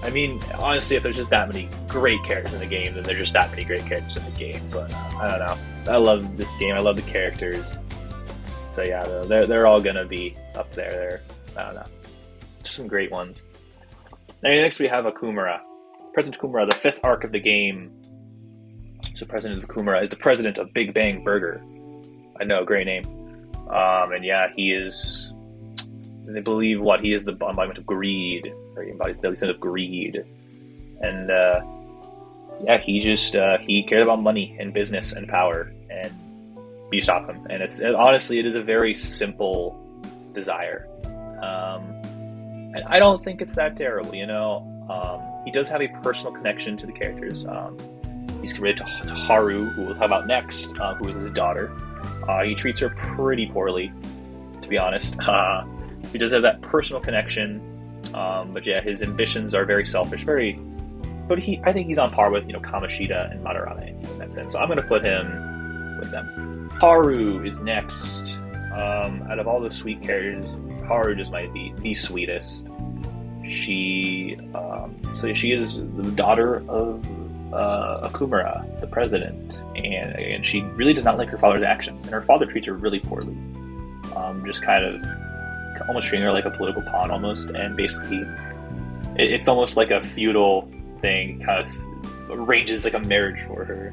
I mean, honestly, if there's just that many great characters in the game, then there's just that many great characters in the game. But I don't know. I love this game. I love the characters. So yeah, they're all gonna be up there. I don't know. Just some great ones. And next we have Akumura. President Akumura, the fifth arc of the game. So President Akumura is the president of Big Bang Burger. I know, great name. And yeah, he is. They believe he is the embodiment of greed, or he embodies the deadly sin of greed. And yeah, he cared about money and business and power, and you stop him. And honestly, it is a very simple desire. And I don't think it's that terrible, you know. He does have a personal connection to the characters. He's committed to Haru, who we'll talk about next, who is his daughter. He treats her pretty poorly, to be honest. He does have that personal connection, but yeah, his ambitions are very selfish. But I think he's on par with Kamoshida and Madarame in that sense. So I'm going to put him with them. Haru is next. Out of all the sweet characters, Haru just might be the sweetest. She is the daughter of Akumura, the president, and she really does not like her father's actions, and her father treats her really poorly. Just kind of almost treating her like a political pawn almost, and basically it's almost like a feudal thing, kind of arranges like a marriage for her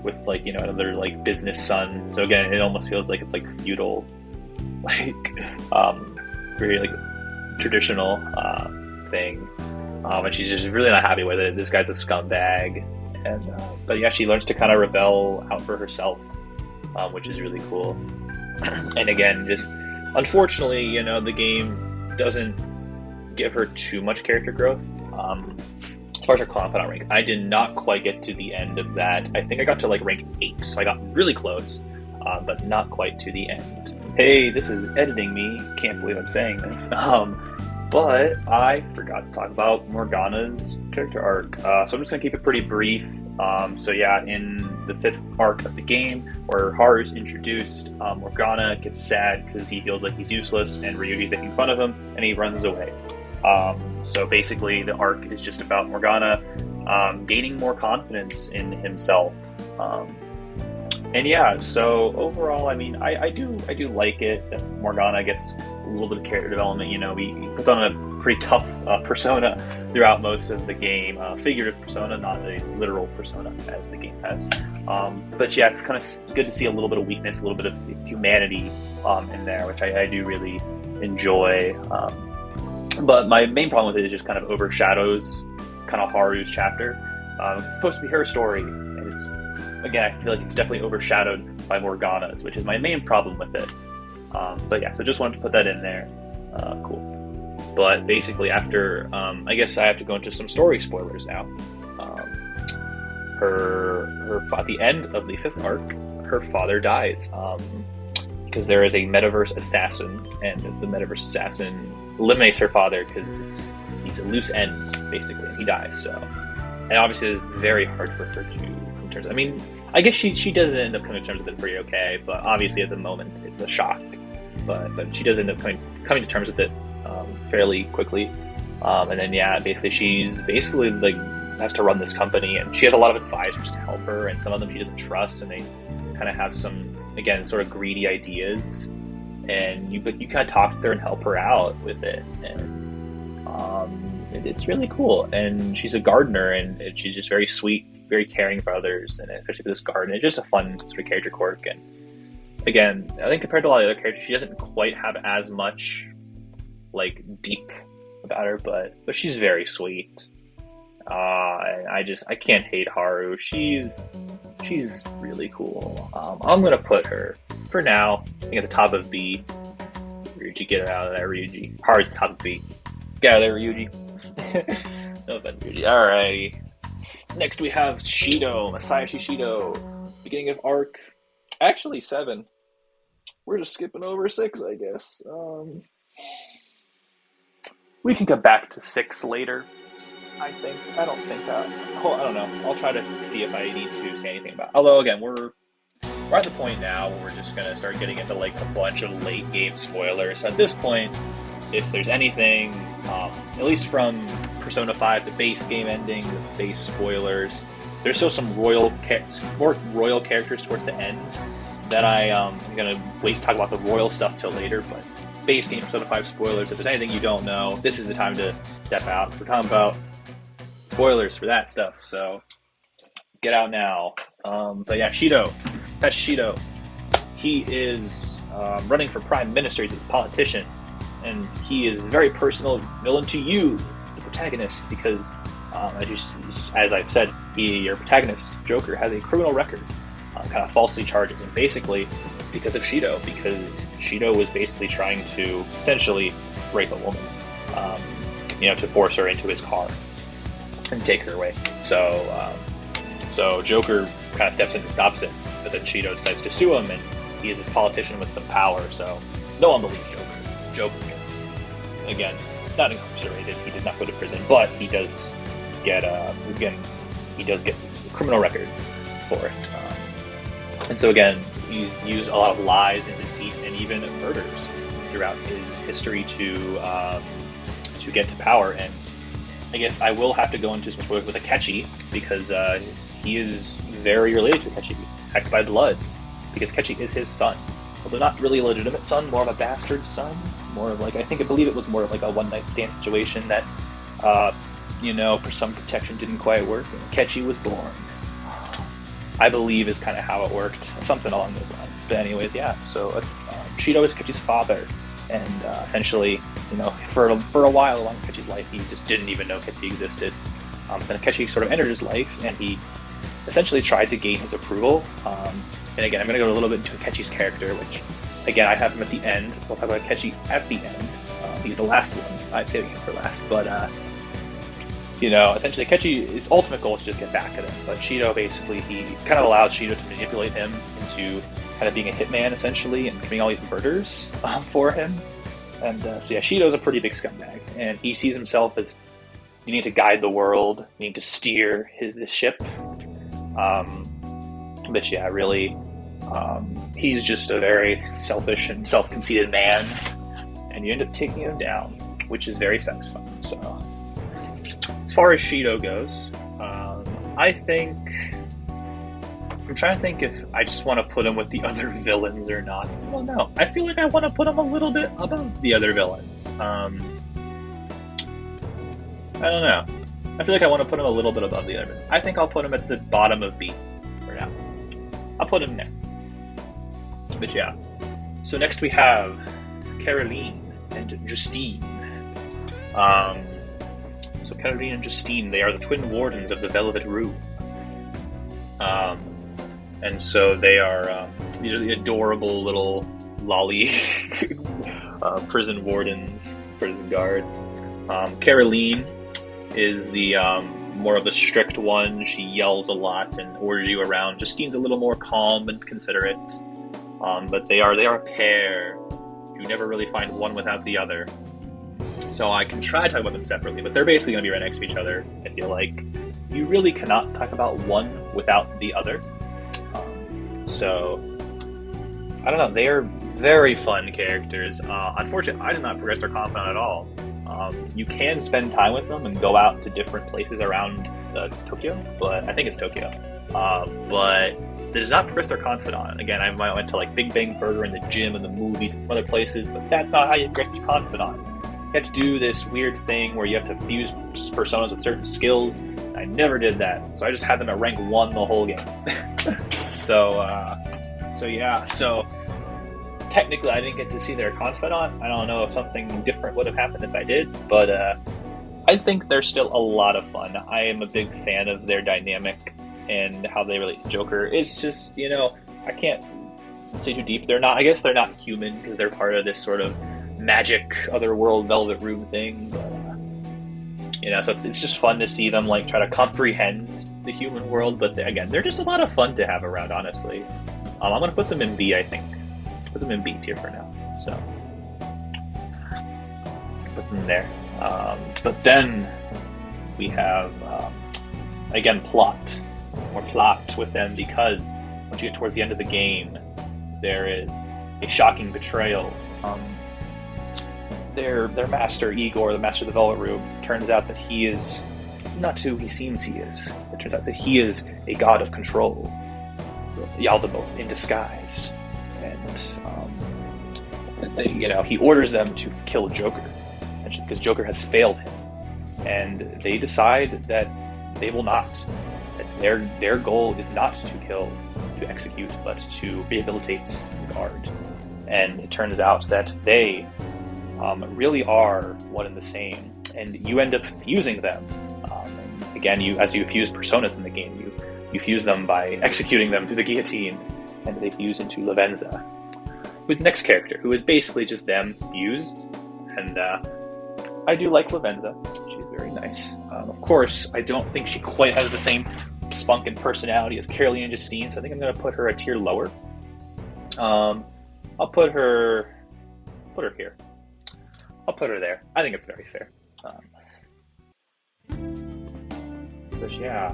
with another business son. So again, it almost feels like it's like feudal, very traditional thing, and she's just really not happy with it. This guy's a scumbag, and but yeah, she learns to kind of rebel out for herself, which is really cool. And again, just unfortunately, the game doesn't give her too much character growth. As far as her confidant rank, I did not quite get to the end of that. I think I got to rank 8, so I got really close, but not quite to the end. Hey, this is editing me. Can't believe I'm saying this. But I forgot to talk about Morgana's character arc. So I'm just going to keep it pretty brief. So yeah, in the 5th arc of the game, where Haru's introduced, Morgana gets sad because he feels like he's useless and Ryuji's making fun of him, and he runs away. So basically the arc is just about Morgana gaining more confidence in himself. And yeah, so overall, I mean, I do like it that Morgana gets a little bit of character development. He puts on a pretty tough persona throughout most of the game, figurative persona, not a literal persona as the game has. But yeah, it's kind of good to see a little bit of weakness, a little bit of humanity in there, which I do really enjoy. But my main problem with it is just kind of overshadows kind of Haru's chapter. It's supposed to be her story, and again, I feel like it's definitely overshadowed by Morgana's, which is my main problem with it. But yeah, so just wanted to put that in there. Cool. But basically, after, I guess I have to go into some story spoilers now. At the end of the 5th arc, her father dies because there is a metaverse assassin, and the metaverse assassin eliminates her father because he's a loose end, basically, and he dies. So, and obviously, it's very hard for her to come to terms. I mean, I guess she does end up coming to terms with it pretty okay, but obviously at the moment it's a shock. But she does end up coming to terms with it fairly quickly. And then yeah, basically she's has to run this company, and she has a lot of advisors to help her, and some of them she doesn't trust, and they kind of have some, again, sort of greedy ideas, and you kind of talk to her and help her out with it, and it's really cool. And she's a gardener, and she's just very sweet, very caring for others, and especially for this garden. It's just a fun sort of character quirk. And again, I think compared to a lot of other characters, she doesn't quite have as much deep about her, but she's very sweet. I can't hate Haru. She's really cool. I'm gonna put her for now, I think, at the top of B. Ryuji, get out of there, Ryuji. Haru's the top of B. Get out of there, Ryuji. No offense, Ryuji. Alrighty. Next we have Shido, Masayoshi Shido. Beginning of arc. Actually 7. We're just skipping over 6, I guess. We can come back to 6 later, I think. I don't know. I'll try to see if I need to say anything about it. Although, again, we're at the point now where we're just going to start getting into a bunch of late game spoilers. So at this point, if there's anything At least from Persona 5, the base game ending, the base spoilers. There's still some more royal characters towards the end that I'm going to wait to talk about the royal stuff till later, but base game Persona 5 spoilers, if there's anything you don't know, this is the time to step out. We're talking about spoilers for that stuff, so get out now. But yeah, Shido. That's Shido. He is running for prime minister. He's a politician, and he is a very personal villain to you, the protagonist, because as I've said, your protagonist, Joker, has a criminal record, kind of falsely charges, and basically because of Shido, because Shido was basically trying to essentially rape a woman, to force her into his car and take her away. So Joker kind of steps in and stops it, but then Shido decides to sue him, and he is this politician with some power, so no one believes Joker. Joker gets, again, not incarcerated, he does not go to prison, but he does get a criminal record for it. And so again, he's used a lot of lies and deceit and even murders throughout his history to get to power. And I guess I will have to go into some spoilers with Akechi, because he is very related to Akechi, heck by blood, because Akechi is his son. Although not really a legitimate son, more of a bastard son. More of like, I believe it was more of like a one-night stand situation that, for some protection didn't quite work, and Akechi was born. I believe is kind of how it worked, something along those lines. But anyways, yeah, so Shido is Akechi's father, and essentially, for a while along Akechi's life, he just didn't even know Akechi existed. Then Akechi sort of entered his life, and he essentially tried to gain his approval. And again, I'm going to go a little bit into Akechi's character, which, again, I have him at the end. We'll talk about Akechi at the end. He's the last one. I'm saving him for last. But, essentially Akechi's ultimate goal is to just get back at him. But Shido, basically, he kind of allowed Shido to manipulate him into kind of being a hitman, essentially, and committing all these murders for him. And Shido's a pretty big scumbag. And he sees himself as needing to guide the world, needing to steer his ship. But yeah, really, he's just a very selfish and self-conceited man, and you end up taking him down, which is very satisfying. So, as far as Shido goes, I'm trying to think if I just want to put him with the other villains or not. I don't know. I feel like I want to put him a little bit above the other villains. I don't know. I feel like I want to put him a little bit above the other villains. I think I'll put him at the bottom of B for now. I'll put him there. But yeah. So next we have Caroline and Justine. So Caroline and Justine, they are the twin wardens of the Velvet Room. And so they are, these are the adorable little lolly prison wardens, prison guards. Caroline is the more of the strict one. She yells a lot and orders you around. Justine's a little more calm and considerate. But they are a pair. You never really find one without the other. So I can try to talk about them separately, but they're basically going to be right next to each other. I feel like you really cannot talk about one without the other. So I don't know. They are very fun characters. Unfortunately, I did not progress their confidant at all. You can spend time with them and go out to different places around Tokyo, but I think it's Tokyo. But it does not progress their confidant. Again, I went to like Big Bang Burger and the gym and the movies and some other places, but that's not how you progress your confidant. You have to do this weird thing where you have to fuse personas with certain skills. I never did that, so I just had them at rank 1 the whole game. So technically I didn't get to see their confidant. I don't know if something different would have happened if I did, but I think they're still a lot of fun. I am a big fan of their dynamic and how they relate to Joker. It's just, I can't say too deep. I guess they're not human because they're part of this sort of magic otherworld Velvet Room thing, but so it's just fun to see them like try to comprehend the human world, but again, they're just a lot of fun to have around, honestly. I'm gonna put them in B, I think. Put them in B tier for now, so put them there. But then we have again more plot with them, because once you get towards the end of the game, there is a shocking betrayal. their master, Igor, the master of the Velvet Room, turns out that he is not who he seems he is. It turns out that he is a god of control, Yaldabaoth in disguise, and he orders them to kill Joker, because Joker has failed him, and they decide that they will not. That their goal is not to kill, to execute, but to rehabilitate the guard. And it turns out that they really are one and the same, and you end up fusing them. Again, as you fuse personas in the game, you fuse them by executing them through the guillotine, and they fuse into Lavenza, who's the next character, who is basically just them fused. And I do like Lavenza. She's very nice. Of course, I don't think she quite has the same spunk and personality as Caroline and Justine, so I think I'm going to put her a tier lower. I'll put her here. I'll put her there. I think it's very fair. But yeah,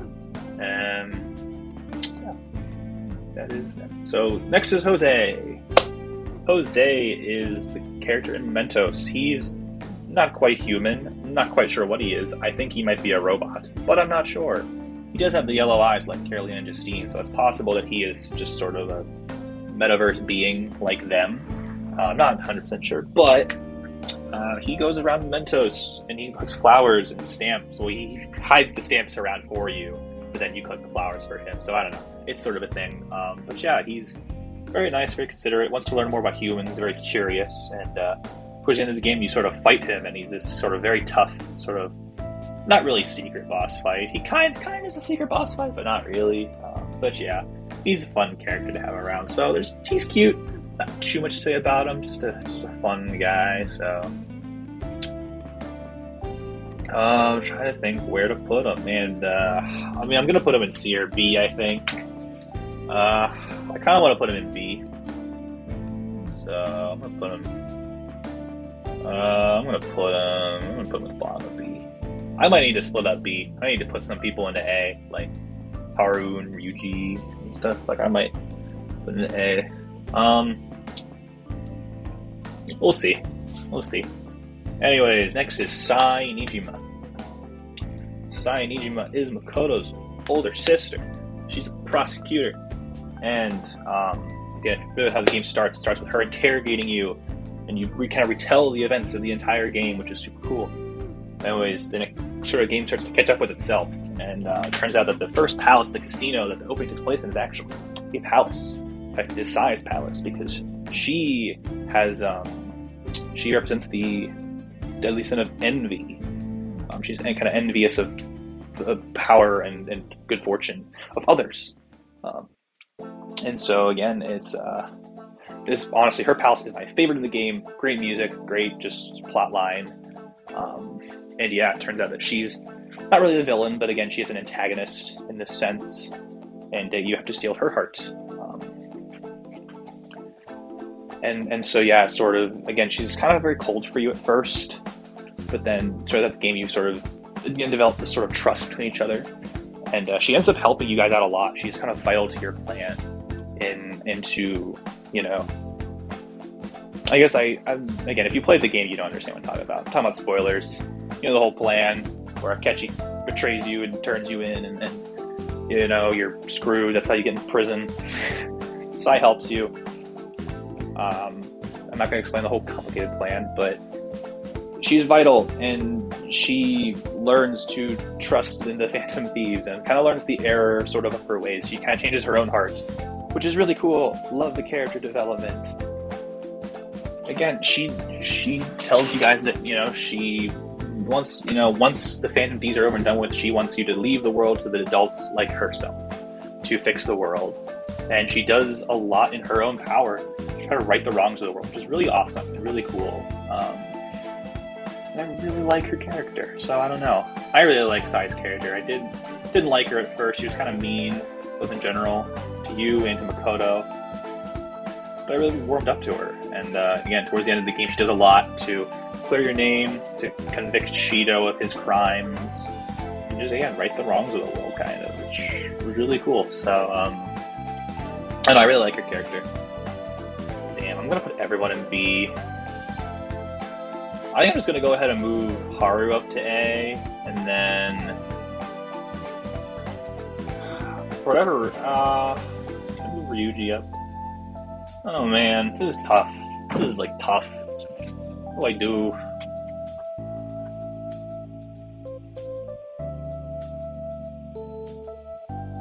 that is them. So next is Jose. Jose is the character in Mementos. He's not quite human. I'm not quite sure what he is. I think he might be a robot, but I'm not sure. He does have the yellow eyes like Caroline and Justine, so it's possible that he is just sort of a metaverse being like them. I'm not 100% sure, but he goes around Mementos and he collects flowers and stamps. Well, he hides the stamps around for you, but then you collect the flowers for him. So I don't know. It's sort of a thing. But yeah, he's very nice, very considerate, wants to learn more about humans, very curious. And towards the end of the game, you sort of fight him, and he's this sort of very tough, sort of not really secret boss fight. He kind of is a secret boss fight, but not really. But yeah, he's a fun character to have around. So he's cute. Not too much to say about him. Just a fun guy. So I'm trying to think where to put him, and I'm gonna put him in C or B. I think. I kind of want to put him in B. So I'm gonna put him. I'm gonna put him at the bottom of B. I might need to split up B. I need to put some people into A, like Haru and Ryuji and stuff. Like I might put in A. We'll see. Anyways, next is Sai Nijima. Sai Nijima is Makoto's older sister. She's a prosecutor. And again, really how the game starts. It starts with her interrogating you, and you kind of retell the events of the entire game, which is super cool. Anyways, then the game starts to catch up with itself, and it turns out that the first palace, the casino that the opening takes place in, is actually a palace. In fact, it is Sai's palace, because she has she represents the deadly sin of envy. She's kind of envious of the power and good fortune of others. And so again, it's honestly, her palace is my favorite in the game. Great music, great just plot line. And yeah, it turns out that she's not really the villain, but again, she is an antagonist in this sense, and you have to steal her heart. And so yeah, sort of, again, she's kind of very cold for you at first, but then throughout the game you sort of develop this sort of trust between each other, and she ends up helping you guys out a lot. She's kind of vital to your plan into, I guess again, if you played the game, you don't understand what I'm talking about. I'm talking about spoilers. The whole plan where Akechi betrays you and turns you in, and you're screwed. That's how you get in prison. Sai helps you. I'm not going to explain the whole complicated plan, but she's vital, and she learns to trust in the Phantom Thieves and kind of learns the error sort of her ways. She kind of changes her own heart, which is really cool. Love the character development. Again, she tells you guys that, she wants, once the Phantom Thieves are over and done with, she wants you to leave the world to the adults like herself to fix the world. And she does a lot in her own power to try to right the wrongs of the world, which is really awesome and really cool. And I really like her character, so I don't know. I really like Sai's character. I didn't like her at first. She was kind of mean, both in general, to you and to Makoto. But I really warmed up to her. And again, towards the end of the game, she does a lot to clear your name, to convict Shido of his crimes, and just, again, right the wrongs of the world, kind of, which was really cool. So, and I really like her character. Damn, I'm gonna put everyone in B. I think I'm just going to go ahead and move Haru up to A, and then whatever, move Ryuji up. Oh man, this is tough. This is like tough. What do I do?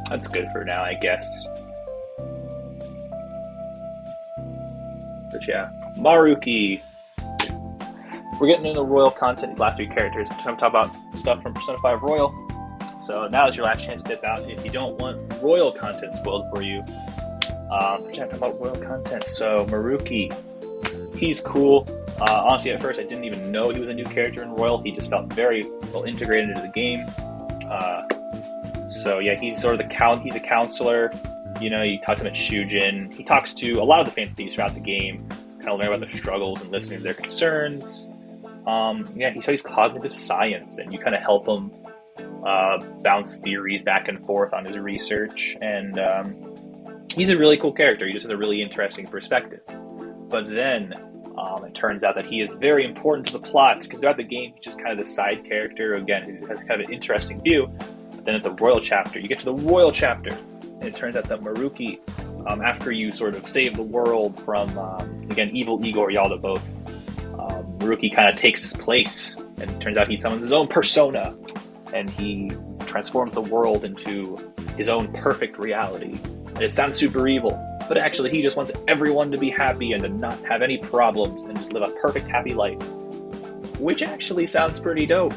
That's good for now, I guess. But yeah, Maruki. We're getting into Royal content, these last 3 characters. I'm talking about stuff from Persona 5 Royal. So now is your last chance to dip out. If you don't want Royal content spoiled for you, we're talking about Royal content. So Maruki, he's cool. Honestly, at first I didn't even know he was a new character in Royal. He just felt very well integrated into the game. So yeah, he's sort of he's a counselor. You know, you talk to him at Shujin. He talks to a lot of the Phantom Thieves throughout the game, kind of learn about their struggles and listening to their concerns. Yeah, he studies cognitive science, and you kind of help him bounce theories back and forth on his research. And he's a really cool character. He just has a really interesting perspective. But then it turns out that he is very important to the plot, because throughout the game, he's just kind of the side character, again, who has kind of an interesting view. But then at the Royal chapter, you get to the Royal chapter, and it turns out that Maruki, after you sort of save the world from, again, evil Igor Yalda both, Maruki kind of takes his place, and it turns out he summons his own persona, and he transforms the world into his own perfect reality. And it sounds super evil, but actually he just wants everyone to be happy and to not have any problems and just live a perfect happy life. Which actually sounds pretty dope.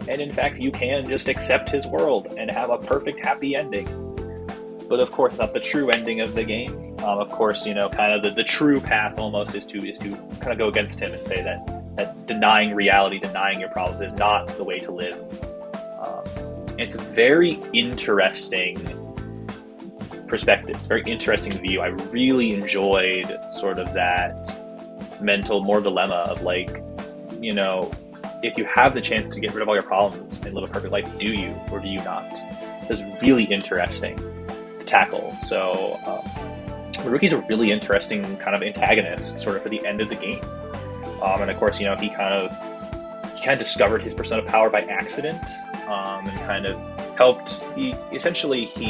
And in fact, you can just accept his world and have a perfect happy ending. But of course, not the true ending of the game. Of course, you know, kind of the true path almost is to kind of go against him and say that denying reality, denying your problems is not the way to live. It's a very interesting perspective. It's a very interesting view. I really enjoyed sort of that mental dilemma of like, you know, if you have the chance to get rid of all your problems and live a perfect life, do you or do you not? It's really interesting to tackle. So Maruki's a really interesting kind of antagonist sort of for the end of the game. And of course, you know, he kind of discovered his persona power by accident, and kind of helped. He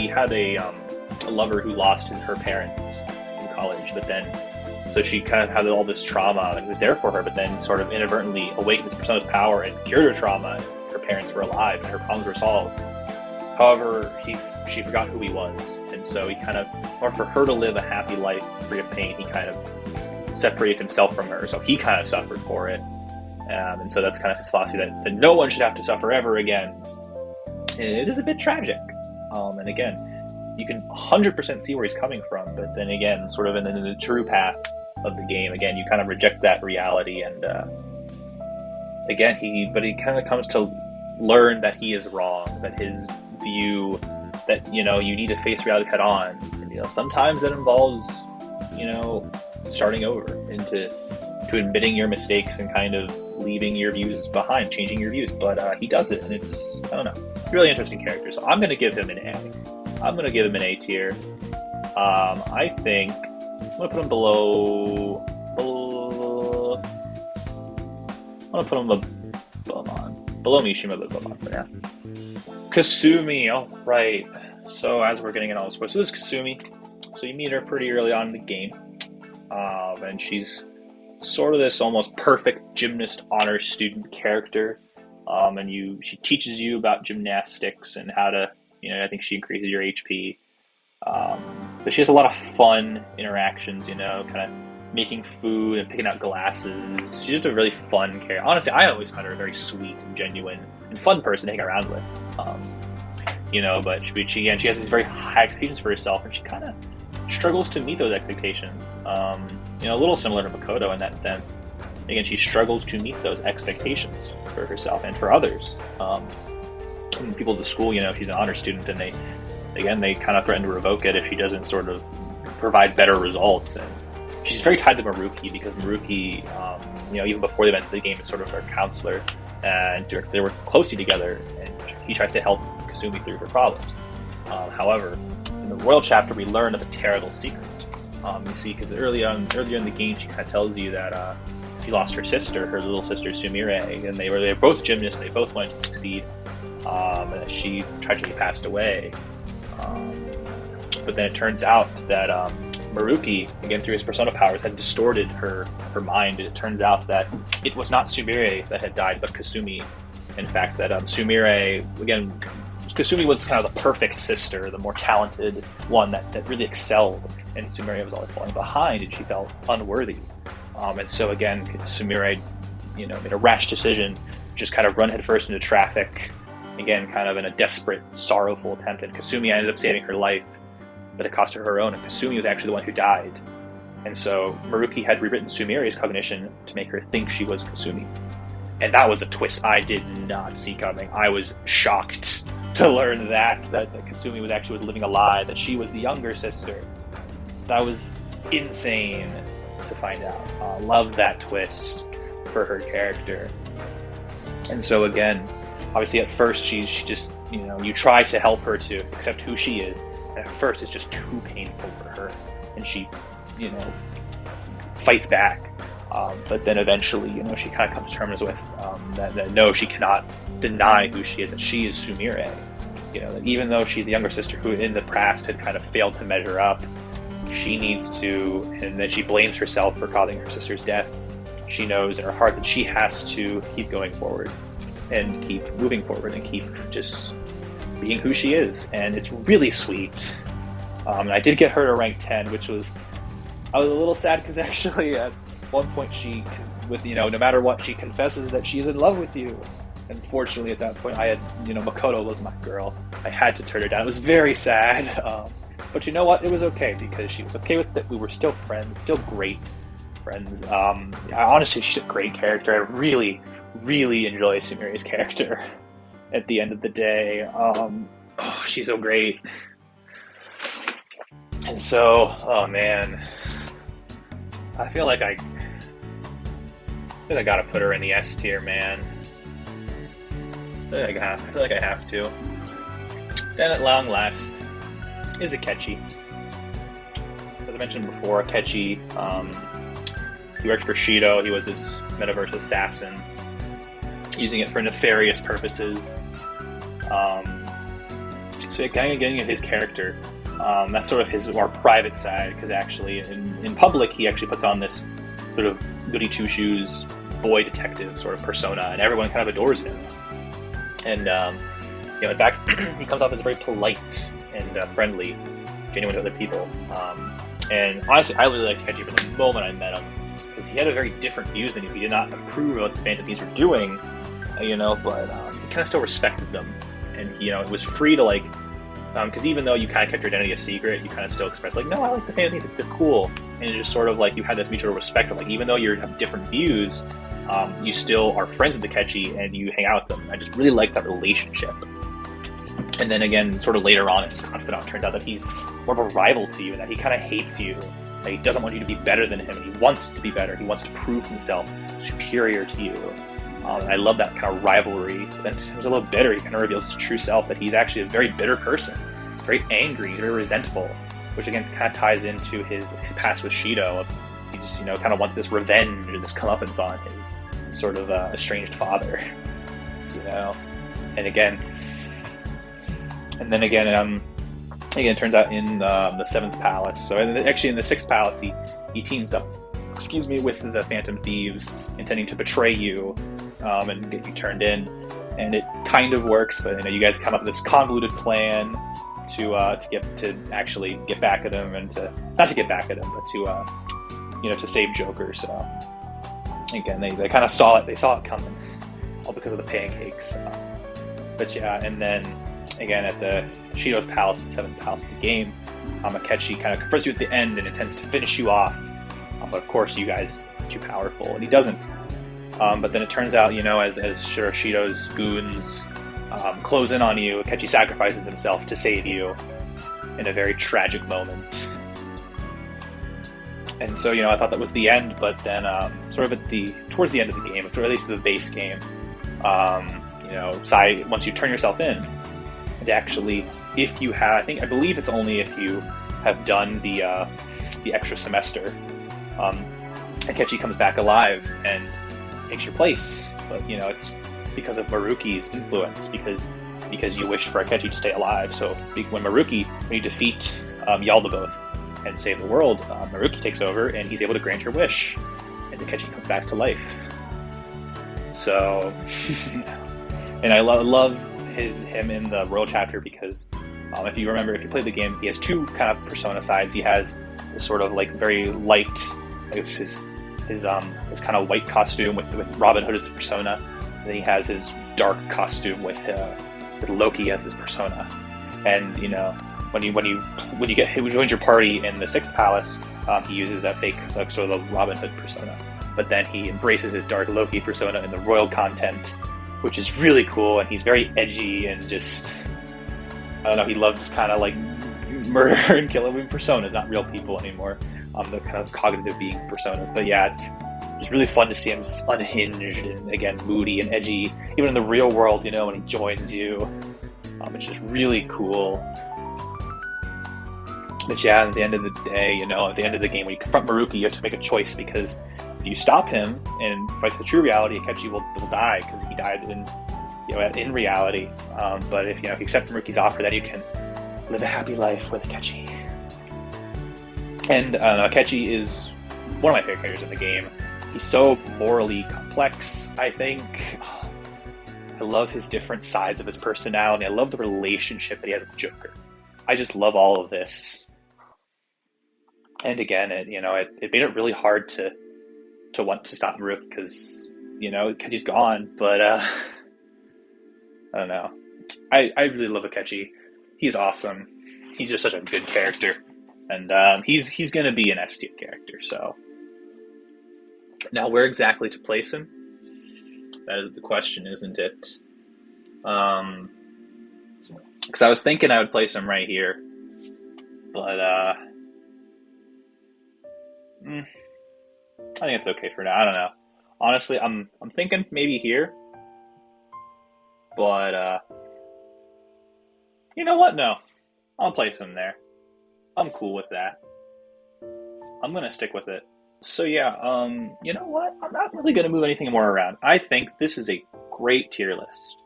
had a lover who lost her parents in college, but then so she kind of had all this trauma and was there for her, but then sort of inadvertently awakened this persona's power and cured her trauma. And her parents were alive and her problems were solved. However, she forgot who he was, and so he kind of, or for her to live a happy life free of pain, he kind of separated himself from her. So he kind of suffered for it. And so that's kind of his philosophy that no one should have to suffer ever again. And it is a bit tragic. And again, you can 100% see where he's coming from, but then again, sort of in the true path of the game, again, you kind of reject that reality. And again, he kind of comes to learn that he is wrong, that his view that, you know, you need to face reality head on. And, you know, sometimes that involves, you know, starting over into admitting your mistakes and kind of leaving your views behind, changing your views. But he does it, and it's, I don't know, really interesting character. So I'm going to give him an A. I'm going to give him an A tier. I think I'm going to put him below. I'm going to put him below Mishima, but Bowman for now. Kasumi, all right. So as we're getting in all this, so this is Kasumi. So you meet her pretty early on in the game, and she's sort of this almost perfect gymnast honor student character, and she teaches you about gymnastics and how to, you know, I think she increases your HP, but she has a lot of fun interactions, you know, kind of making food and picking out glasses. She's just a really fun character. Honestly, I always found her a very sweet and genuine and fun person to hang around with, you know, but she has these very high expectations for herself, and she kind of struggles to meet those expectations. You know, a little similar to Makoto in that sense. Again, she struggles to meet those expectations for herself and for others. People at the school, you know, she's an honor student, and they kind of threaten to revoke it if she doesn't sort of provide better results. And she's very tied to Maruki, because Maruki, you know, even before the events of the game, is sort of her counselor, and they work closely together, and he tries to help Kasumi through her problems. However, in the Royal chapter, we learn of a terrible secret. You see, because earlier in the game, she kind of tells you that she lost her sister, her little sister Sumire, and they were both gymnasts. They both wanted to succeed, and she tragically passed away. But then it turns out that Maruki, again through his persona powers, had distorted her mind. It turns out that it was not Sumire that had died, but Kasumi. In fact, that Sumire, again, Kasumi was kind of the perfect sister, the more talented one that really excelled, and Sumire was always falling behind, and she felt unworthy. And so again, Sumire, made a rash decision, just kind of run headfirst into traffic, again, kind of in a desperate, sorrowful attempt. And Kasumi ended up saving her life, but it cost her own, and Kasumi was actually the one who died. And so Maruki had rewritten Sumire's cognition to make her think she was Kasumi. And that was a twist I did not see coming. I was shocked to learn that Kasumi was living a lie, that she was the younger sister. That was insane to find out. Loved that twist for her character. And so again, obviously at first she just, you try to help her to accept who she is. And at first it's just too painful for her. And she, fights back. But then eventually, she kind of comes to terms with that no, she cannot deny who she is, that she is Sumire. That even though she's the younger sister who in the past had kind of failed to measure up, she needs to, and then she blames herself for causing her sister's death. She knows in her heart that she has to keep going forward and keep moving forward and keep just being who she is. And it's really sweet. And I did get her to rank 10, I was a little sad because actually at one point she, no matter what, she confesses that she's in love with you. Unfortunately, at that point, I had, Makoto was my girl. I had to turn her down. It was very sad. But you know what? It was okay because she was okay with it. We were still friends, still great friends. Honestly, she's a great character. I really, really enjoy Sumire's character at the end of the day. She's so great. And so, oh man, I feel like I gotta put her in the S tier, man. I feel like I have to. Then at long last is Akechi. As I mentioned before, Akechi, he worked for Shido. He was this metaverse assassin, using it for nefarious purposes. So kind of getting at his character. That's sort of his more private side, because actually in public he actually puts on this sort of goody two-shoes boy detective sort of persona, and everyone kind of adores him. And in fact, he comes off as very polite and friendly, genuine to other people. And honestly, I really liked Akechi from the moment I met him, because he had a very different views than you. He did not approve of what the Phantom Thieves were doing, but he kind of still respected them, and it was free to because even though you kind of kept your identity a secret, you kind of still expressed no, I like the Phantom Thieves, they're cool, and it just sort of you had this mutual respect of even though you have different views, you still are friends with Akechi and you hang out with them. I just really liked that relationship. And then again, sort of later on, as confidant, turns out that he's more of a rival to you, and that he kind of hates you, that he doesn't want you to be better than him, and he wants to be better. He wants to prove himself superior to you. And I love that kind of rivalry. Then he was a little bitter. He kind of reveals his true self, that he's actually a very bitter person, very angry, very resentful, which again kind of ties into his past with Shido. He just kind of wants this revenge and this comeuppance on his sort of estranged father, And again, it turns out in the 7th Palace. So actually in the 6th Palace, he teams up, with the Phantom Thieves, intending to betray you and get you turned in. And it kind of works, but you guys come up with this convoluted plan to actually get back at him, and not to get back at him, but to save Joker. So again, they kind of saw it. They saw it coming, all because of the pancakes. But yeah, and then again at the Shido's Palace, the 7th Palace of the game, Akechi kind of confronts you at the end and intends to finish you off. But of course, you guys are too powerful, and he doesn't. But then it turns out, as Shido's goons close in on you, Akechi sacrifices himself to save you in a very tragic moment. And so, I thought that was the end, but then sort of towards the end of the game, or at least the base game, once you turn yourself in, and actually, if you have, I believe it's only if you have done the extra semester, Akechi comes back alive and takes your place. But it's because of Maruki's influence, because you wished for Akechi to stay alive. So when you defeat Yaldabaoth and save the world, Maruki takes over and he's able to grant your wish, and Akechi comes back to life. So, and I love him in the Royal chapter because if you played the game, he has two kind of persona sides. He has this sort of like very light, his kind of white costume with Robin Hood as his persona. And then he has his dark costume with Loki as his persona. And when you join your party in the Sixth Palace, he uses that fake sort of the Robin Hood persona. But then he embraces his dark Loki persona in the royal content, which is really cool. And he's very edgy and just, I don't know, he loves kind of like murder and killing personas, not real people anymore. The kind of cognitive beings personas. But yeah, it's really fun to see him just unhinged and again moody and edgy, even in the real world. When he joins you, it's just really cool. But yeah, at the end of the day, at the end of the game, when you confront Maruki, you have to make a choice, because if you stop him and fight the true reality, Akechi will die because he died in reality. But if you accept Maruki's offer, then you can live a happy life with Akechi. And Akechi is one of my favorite characters in the game. He's so morally complex, I think. I love his different sides of his personality. I love the relationship that he has with Joker. I just love all of this. And again, it made it really hard to want to stop Maruki because, Akechi's gone. But I don't know. I really love Akechi. He's awesome. He's just such a good character. And he's going to be an S tier character. So now, where exactly to place him? That is the question, isn't it? Because I was thinking I would place him right here, but I think it's okay for now. I don't know. Honestly, I'm thinking maybe here, but you know what? No, I'll place him there. I'm cool with that. I'm gonna stick with it. So yeah, you know what? I'm not really gonna move anything more around. I think this is a great tier list,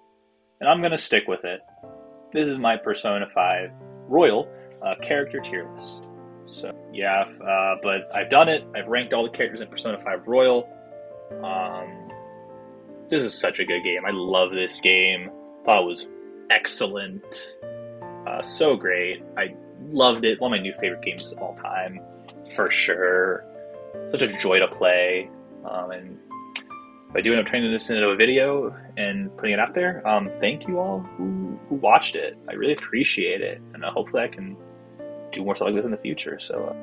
and I'm gonna stick with it. This is my Persona 5 Royal character tier list. So yeah, but I've done it. I've ranked all the characters in Persona 5 Royal. This is such a good game. I love this game. Thought it was excellent. So great. I loved it. One of my new favorite games of all time, for sure. Such a joy to play. And if I do end up turning this into a video and putting it out there, thank you all who watched it. I really appreciate it. And hopefully I can do more stuff like this in the future. So